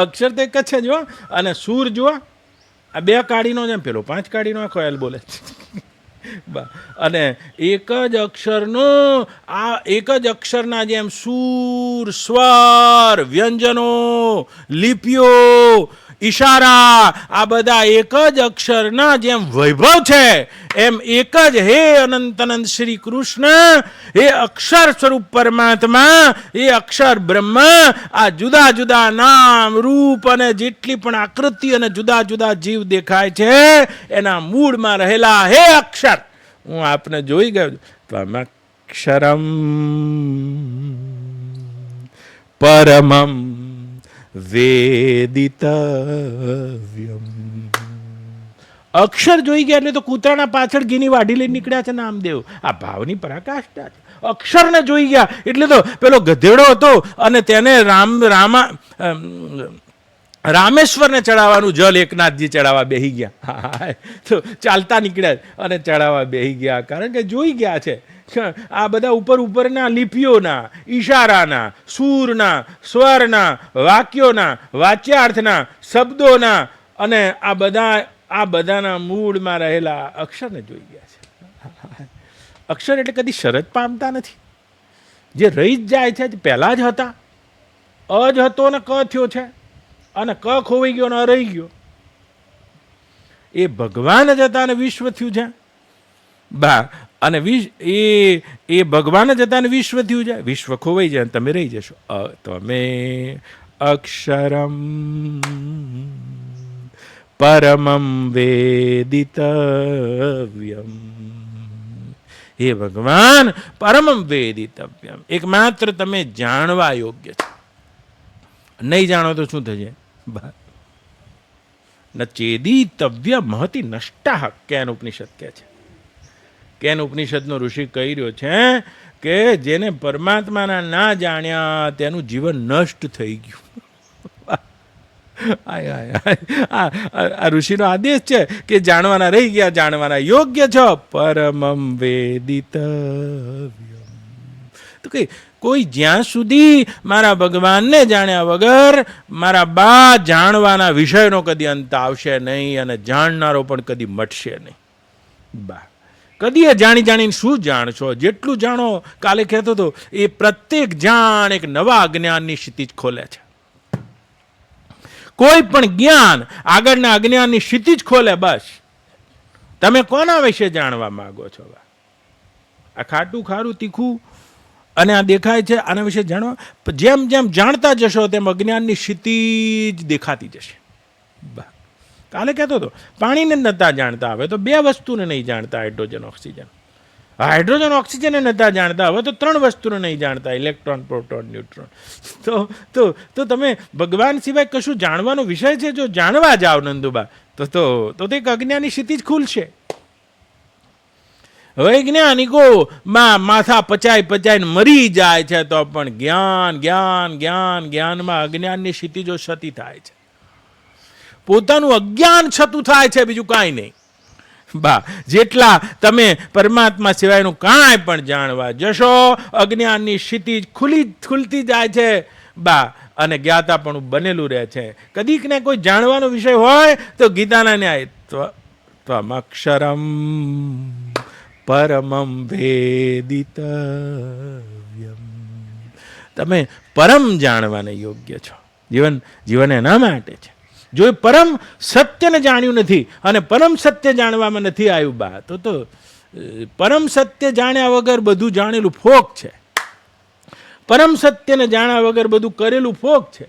અક્ષર તો એક જ છે જો, અને સૂર જુઓ, આ 2 કાઢીનો જેમ પેલો 5 કાઢીનો આખો એલ બોલે અને એક જ અક્ષરનો આ એક જ અક્ષરના જેમ સૂર, સ્વર, વ્યંજનો, લિપિઓ, ઈશારા, આ બધા એક જ અક્ષરના જેમ વૈભવ છે, એમ એક જ હે અનંત અનંત શ્રી કૃષ્ણ, હે અક્ષર સ્વરૂપ પરમાત્મા, એ અક્ષર બ્રહ્મ, આ જુદા જુદા નામ રૂપ અને જેટલી પણ આકૃતિ અને જુદા જુદા જીવ દેખાય છે, એના મૂળમાં રહેલા હે અક્ષર હું આપને જોઈ ગયો. ત્વમક્ષરમ પરમમ વેદિતવ્યમ. અક્ષર જોઈ ગયા એટલે તો કૂતરાના પાછળ ઘીની વાઢી લઈને નીકળ્યા છે નામદેવ. આ ભાવની પરાકાષ્ઠા છે. અક્ષરને જોઈ ગયા એટલે તો પેલો ગધેડો હતો અને તેને રામેશ્વરને ચડાવવાનું જલ એકનાથજી ચડાવવા બેહી ગયા, તો ચાલતા નીકળ્યા અને ચડાવવા બેહી ગયા, કારણ કે જોઈ ગયા છે આ બધા ઉપરના લિપિઓના, ઈશારાના, સૂરના, સ્વરના, વાક્યોના, વાચ્યાર્થના, શબ્દોના અને આ બધાના મૂળમાં રહેલા અક્ષરને જોઈ ગયા છે. અક્ષર એટલે કદી શરત પામતા નથી, જે રહી જ જાય છે, પહેલા જ હતા, અ જ હતો ને ક થયો છે, અને ક ખોવાઈ ગયો ને રહી ગયો. એ ભગવાન જ હતા અને વિશ્વ થયું છે બા, અને એ ભગવાન જ હતા અને વિશ્વ થયું છે. વિશ્વ ખોવાઈ જાય તમે રહી જશો. તમે અક્ષરમ પરમમ વેદિતવ્યમ, હે ભગવાન પરમમ વેદિતવ્યમ, એકમાત્ર તમે જાણવા યોગ્ય છે. નહીં જાણો તો શું થશે? ન ચેદિતવ્ય મહતિ નષ્ટા, કેન ઉપનિષદ કહે છે. કેન ઉપનિષદનો ઋષિ કહી રહ્યો છે કે જેને પરમાત્માના ના જાણ્યા તેનું જીવન નષ્ટ થઈ ગયું. આ ઋષિનો આદેશ છે કે જાણવાના રહી ગયા, જાણવાના યોગ્ય છો. પરમમ વેદિતવ્યમ, તો કઈ કોઈ જ્યાં સુધી મારા ભગવાનને જાણ્યા વગર મારા બા જાણવાના વિષયનો કદી અંત આવશે નહીં, અને જાણનારો પણ કદી મટશે નહીં. બા કદી એ જાણીને શું જાણશો? જેટલું જાણો, કાલે કહેતો હતો, એ પ્રત્યેક જાણ એક નવા અજ્ઞાનની ક્ષિતિજ ખોલે છે. કોઈ પણ જ્ઞાન આગળના અજ્ઞાનની ક્ષિતિજ ખોલે. બસ તમે કોના વિશે જાણવા માંગો છો? આ ખાટું, ખારું, તીખું અને આ દેખાય છે, આના વિશે જાણવા. જેમ જેમ જાણતા જશો તેમ અજ્ઞાનની ક્ષિતિજ દેખાતી જશે. કાલે કહેતો હતો પાણીને નતા જાણતા, હવે તો 2 વસ્તુને નહીં જાણતા, હાઇડ્રોજન ઓક્સિજન. હાઇડ્રોજન ઓક્સિજનને નતા જાણતા, હવે તો 3 વસ્તુને નહીં જાણતા, ઇલેક્ટ્રોન, પ્રોટોન, ન્યુટ્રોન. તો તમે ભગવાન સિવાય કશું જાણવાનો વિષય છે જો જાણવા જાઓ નંદુબા, તો એક અજ્ઞાની ક્ષિતિજ ખુલશે. વૈજ્ઞાનિકો માથા પચાઈને મરી જાય છે, તો પણ જ્ઞાનમાં અજ્ઞાનની ક્ષિતિજો ક્ષતિ થાય છે. પોતાનું અજ્ઞાન છતું થાય છે, બીજું કાંઈ નહીં. બા જેટલા તમે પરમાત્મા સિવાયનું કાંઈ પણ જાણવા જશો, અજ્ઞાનની ક્ષિતિજ ખુલતી જાય છે બા, અને જ્ઞાતા પણ બનેલું રહે છે. કદીક ને કોઈ જાણવાનો વિષય હોય તો ગીતાના ન્યાય ત્વમક્ષરમ પરમમ વેદિતવ્યમ, તમે પરમ જાણવાને યોગ્ય છો. જીવન એના માટે છે. જો એ પરમ સત્યને જાણ્યું નથી અને પરમ સત્ય જાણવામાં નથી આવ્યું બા, તો પરમ સત્ય જાણ્યા વગર બધું જાણેલું ફોક છે. પરમ સત્યને જાણ્યા વગર બધું કરેલું ફોક છે,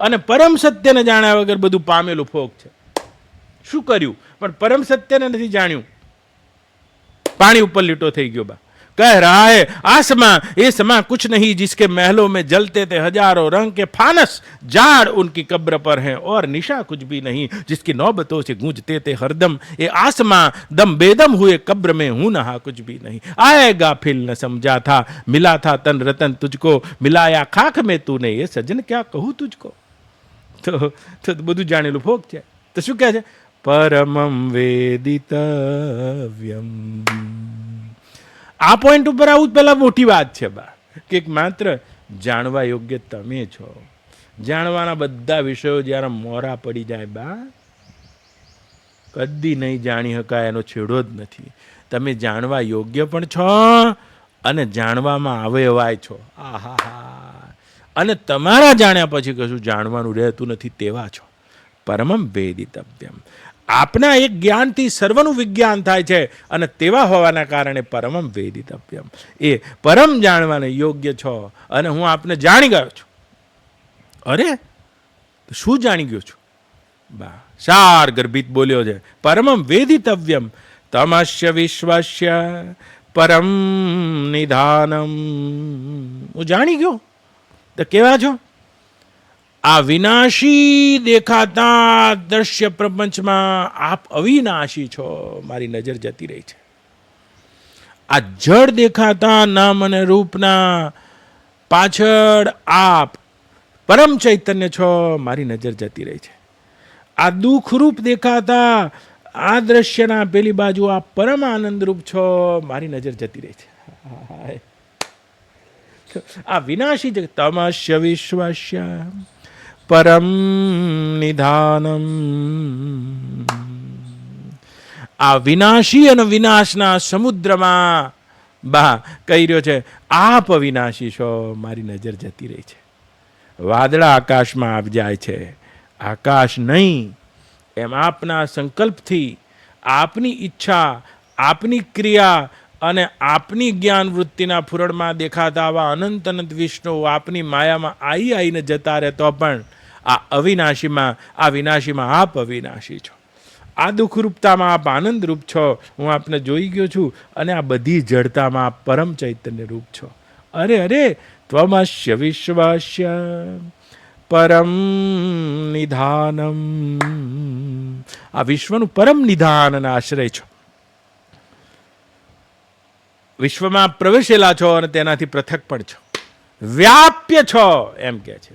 અને પરમ સત્યને જાણ્યા વગર બધું પામેલું ફોક છે. શું કર્યું પણ પરમ સત્યને નથી જાણ્યું? पानी ऊपर લીટો થઈ ગયો બા. कह रहा है आसमां ये समा कुछ नहीं जिसके महलों में जलते थे हजारों रंग के फानस, जाड़ उनकी कब्र पर है और निशा कुछ भी नहीं जिसकी नौबतों से गूंजते थे हरदम. ये आसमां दम बेदम हुए कब्र में हूं नहा कुछ भी नहीं. आए गाफिल न समझा था मिला था तन रतन तुझको, मिलाया खाक में तूने ये सजन क्या कहूं तुझको. તો બધું જાણેલું ફોક છે. તો શું કહે છે? પરમમ વેદિતવ્યમ. આ પોઈન્ટ ઉપર આવું પહેલા મોટી વાત છે બા, કે માત્ર જાણવા યોગ્ય તમે છો. જાણવાના બધા વિષયો જ્યારે મોરા પડી જાય બા, કદી નહીં જાણી શકાય, એનો છેડો જ નથી. તમે જાણવા યોગ્ય પણ છો અને જાણવામાં અવયવાય છો. આહા. અને તમારા જાણ્યા પછી કશું જાણવાનું રહેતું નથી તેવા છો. પરમમ વેદિતવ્યમ. આપના એક જ્ઞાનથી સર્વનું વિજ્ઞાન થાય છે અને તેવા હોવાના કારણે પરમમ વેદિતવ્યમ. એ પરમ જાણવાને યોગ્ય છો અને હું આપને જાણી ગયો છું. અરે શું જાણી ગયો છું બા? સાર ગર્ભિત બોલ્યો છે. પરમમ વેદિતવ્યમ તમસ્ય વિશ્વસ્ય પરમ નિધાનમ. હું જાણી ગયો. તો કેવા છો? આ વિનાશી દેખાતા દ્રશ્ય પ્રપંચમાં આપ અવિનાશી છો. મારી નજર જતી રહી છે. આ જડ દેખાતા નામ અને રૂપના પાછળ આપ પરમ ચૈતન્ય છો. મારી નજર જતી રહી છે. આ દુઃખરૂપ દેખાતા આ દ્રશ્યના પેલી બાજુ આપ પરમ આનંદરૂપ છો. મારી નજર જતી રહી છે. આ વિનાશી તમસ્ય વિશ્વસ્ય પરમ નિધાનમ. આ વિનાશી અને વિનાશના સમુદ્રમાં બા કહી રહ્યો છે આપ અવિનાશી છો. મારી નજર જતી રહી છે. વાદળા આકાશમાં આપ જાય છે, આકાશ નહીં. એમ આપના સંકલ્પથી, આપની ઈચ્છા, આપની ક્રિયા અને આપની જ્ઞાન વૃત્તિના ફુરણમાં દેખાતા આવા અનંત અનંત વિષ્ણુ આપની માયામાં આવીને જતા રહે તો પણ આ અવિનાશીમાં, આ વિનાશીમાં આપ અવિનાશી છો. આ દુઃખરૂપતામાં આપ આનંદરૂપ છો. હું આપને જોઈ ગયો છું અને આ બધી જડતામાં આપ પરમ ચૈતન્ય રૂપ છો. અરે અરે ત્વમસ્ય વિશ્વસ્ય પરમ નિધાનમ. આ વિશ્વનું પરમ નિધાન અને આશ્રય છો. વિશ્વમાં પ્રવેશેલા છો અને તેનાથી પૃથક પણ છો. વ્યાપ્ય છો એમ કે છે.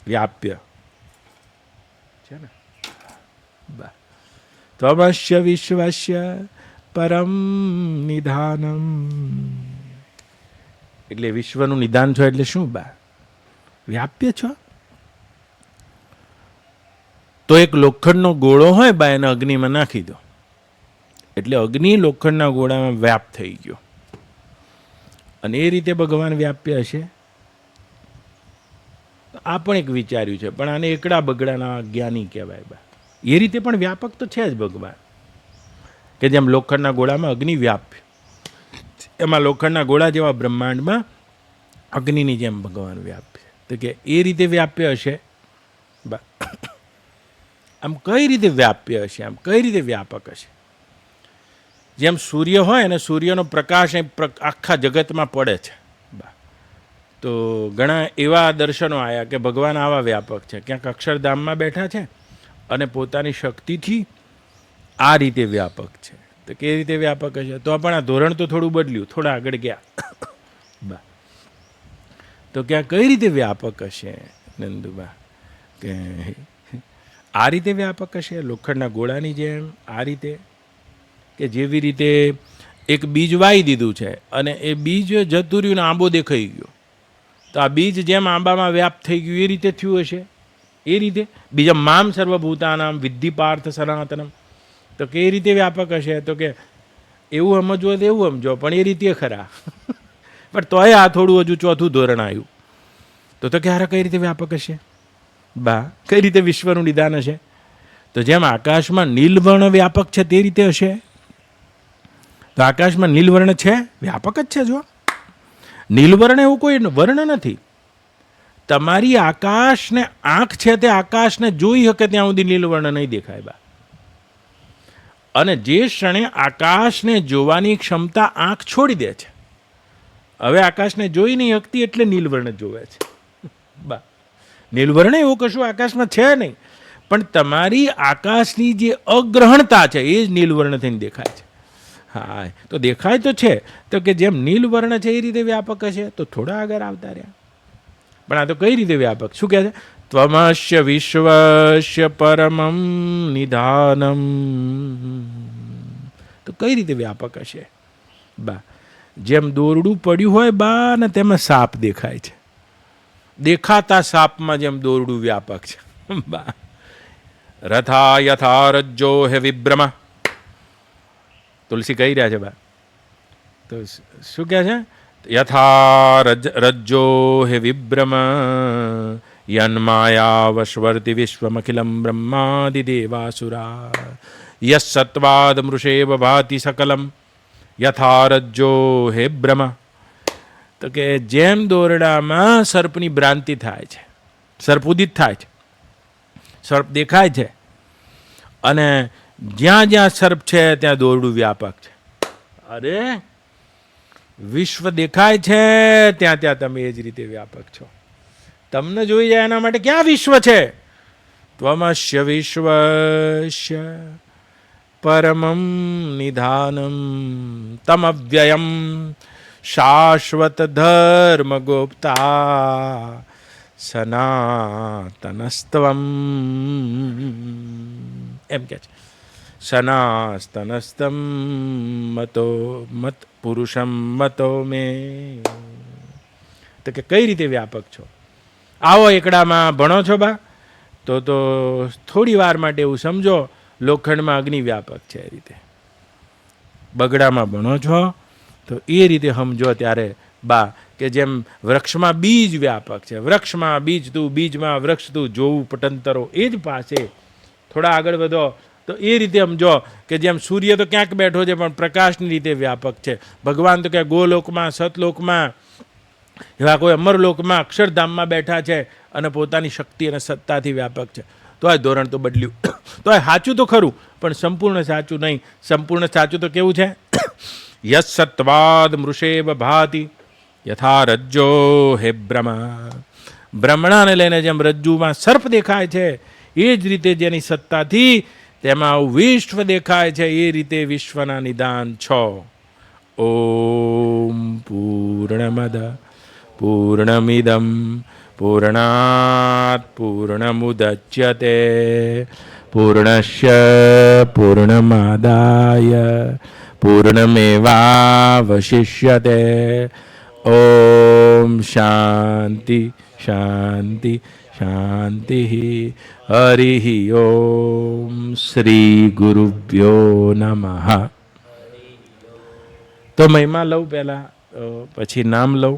વ્યાપ્ય છે ને. ત્વમસ્ય વિશ્વસ્ય પરમ નિધાનમ. એટલે વિશ્વનું નિધાન છો એટલે શું બા? વ્યાપ્ય છો. તો એક લોખંડનો ગોળો હોય બા, એને અગ્નિમાં નાખી દો એટલે અગ્નિ લોખંડના ગોળામાં વ્યાપ થઈ ગયો. અને એ રીતે ભગવાન વ્યાપ્ય હશે. આ પણ એક વિચાર્યું છે, પણ આને એકડા બગડાના જ્ઞાની કહેવાય બા. એ રીતે પણ વ્યાપક તો છે જ ભગવાન, કે જેમ લોખંડના ગોળામાં અગ્નિ વ્યાપ્ય, એમાં લોખંડના ગોળા જેવા બ્રહ્માંડમાં અગ્નિની જેમ ભગવાન વ્યાપ્ય. તો કે એ રીતે વ્યાપ્ય હશે બા. આમ કઈ રીતે વ્યાપ્ય હશે? આમ કઈ રીતે વ્યાપક હશે? જેમ સૂર્ય હોય અને સૂર્યનો પ્રકાશ આખા જગતમાં પડે છે બા. તો ઘણા એવા દર્શનો આવ્યા કે ભગવાન આવા વ્યાપક છે. ક્યાંક અક્ષરધામમાં બેઠા છે અને પોતાની શક્તિથી આ રીતે વ્યાપક છે. તો કઈ રીતે વ્યાપક હશે? તો પણ આ ધોરણ તો થોડું બદલ્યું, થોડા આગળ ગયા બા. તો ક્યાં કઈ રીતે વ્યાપક હશે નંદુબા? કે આ રીતે વ્યાપક હશે, લોખંડના ગોળાની જેમ. આ રીતે કે જેવી રીતે એક બીજ વાવી દીધું છે અને એ બીજ જતું રહ્યું ને આંબો દેખાઈ ગયો, તો આ બીજ જેમ આંબામાં વ્યાપ થઈ ગયું એ રીતે થયું હશે. એ રીતે બીજા મામ સર્વભૂતાનામ વિદ્ધિ પાર્થ સનાતનમ. તો કઈ રીતે વ્યાપક હશે? તો કે એવું સમજવો તો એવું સમજો, પણ એ રીતે ખરા. પણ તોય આ થોડું હજુ ચોથું ધોરણ આવ્યું. તો ક્યારે કઈ રીતે વ્યાપક હશે બા? કઈ રીતે વિશ્વનું નિદાન હશે? તો જેમ આકાશમાં નીલવર્ણ વ્યાપક છે તે રીતે હશે. તો આકાશમાં નીલવર્ણ છે, વ્યાપક જ છે. જો નીલવર્ણ એવું કોઈ વર્ણ નથી. તમારી આકાશને આંખ છે તે આકાશને જોઈ શકે ત્યાં સુધી નીલવર્ણ નહીં દેખાય બા. અને જે ક્ષણે આકાશને જોવાની ક્ષમતા આંખ છોડી દે છે, હવે આકાશને જોઈ નહીં શકતી એટલે નીલવર્ણ જોવે છે. બા નીલવર્ણ એવું કશું આકાશમાં છે નહીં, પણ તમારી આકાશની જે અગ્રહણતા છે એ જ નીલવર્ણ થઈને દેખાય છે. હા, તો દેખાય તો છે, તો કે જેમ નીલવર્ણ છે એ રીતે વ્યાપક હશે તો થોડા આગળ આવતા રહ્યા. પણ આ તો કઈ રીતે વ્યાપક? શું કહે છે? ત્વમસ્ય વિશ્વસ્ય પરમં નિધાનમ. તો કઈ રીતે વ્યાપક હશે? બા જેમ દોરડું પડ્યું હોય બા ને તેમાં સાપ દેખાય છે, દેખાતા સાપમાં જેમ દોરડું વ્યાપક છે. બા રથા યથા રજ્જો હે વિભ્રમા. તુલસી કહી રહ્યા છે બા, તો શું કહે છે? યથા રજ્જો હે વિભ્રમ યન્માયા વશવર્તિ વિશ્વમખિલમ બ્રહ્માદિદેવાસુરા યસ સત્વાદ મૃષેવ ભાતિ સકલમ યથા રજ્જો હે બ્રહ્મ. તો કે જેમ દોરડામાં સર્પની ભ્રાંતિ થાય છે, સર્પ ઉદિત થાય છે, સર્પ દેખાય છે, અને જ્યાં જ્યાં સર્પ છે ત્યાં દોરડું વ્યાપક છે. અરે વિશ્વ દેખાય છે ત્યાં ત્યાં તમે એ જ રીતે વ્યાપક છો. તમને જોઈ જાય એના માટે ક્યાં વિશ્વ છે? ત્વમસ્ય વિશ્વસ્ય પરમં નિધાનમ તમવ્યયમ શાશ્વત ધર્મ ગોપ્તા સનાતનસ્ત્વમ. એમ કે છે સનાતનસ્તમ મતો મત પુરુષમ મતો મે. તો કે કઈ રીતે વ્યાપક છો? આવો એકડામાં ભણો છો બા, તો થોડી વાર માટે એવું સમજો લોખંડમાં અગ્નિ વ્યાપક છે એ રીતે. બગડામાં ભણો છો તો એ રીતે સમજો ત્યારે બા કે જેમ વૃક્ષમાં બીજ વ્યાપક છે, વૃક્ષમાં બીજ તું, બીજમાં વૃક્ષ તું, જોવું પટંતરો એ જ પાસે. થોડા આગળ વધો તો એ રીતે સમજો કે જેમ સૂર્ય તો ક્યાંક બેઠો છે પણ પ્રકાશની રીતે વ્યાપક છે. ભગવાન તો ક્યાં ગોલોકમાં, સતલોકમાં, એવા કોઈ અમરલોકમાં, અક્ષરધામમાં બેઠા છે અને પોતાની શક્તિ અને સત્તાથી વ્યાપક છે. તો આ ધોરણ તો બદલ્યું, તો આ સાચું તો ખરું પણ સંપૂર્ણ સાચું નહીં. સંપૂર્ણ સાચું તો કેવું છે? યસ સત્વાદ મૃષેવ ભાતિ યથા રજ્જો હે બ્રહ્મ. બ્રહ્મણાને લઈને જેમ રજ્જુમાં સર્પ દેખાય છે એ જ રીતે જેની સત્તાથી તેમાં વિશ્વ દેખાય છે એ રીતે વિશ્વના નિદાન છો. ઓમ પૂર્ણમદ પૂર્ણમિદમ પૂર્ણાત પૂર્ણમુદચ્યતે પૂર્ણસ્ય પૂર્ણમાદાય પૂર્ણમેવાવશિષ્યતે. ઓમ શાંતિ શાંતિ શાંતિ. હરિ ઓમ. શ્રી ગુરુભ્યો નમઃ. તો મહિમા લઉં પહેલાં, પછી નામ લઉં.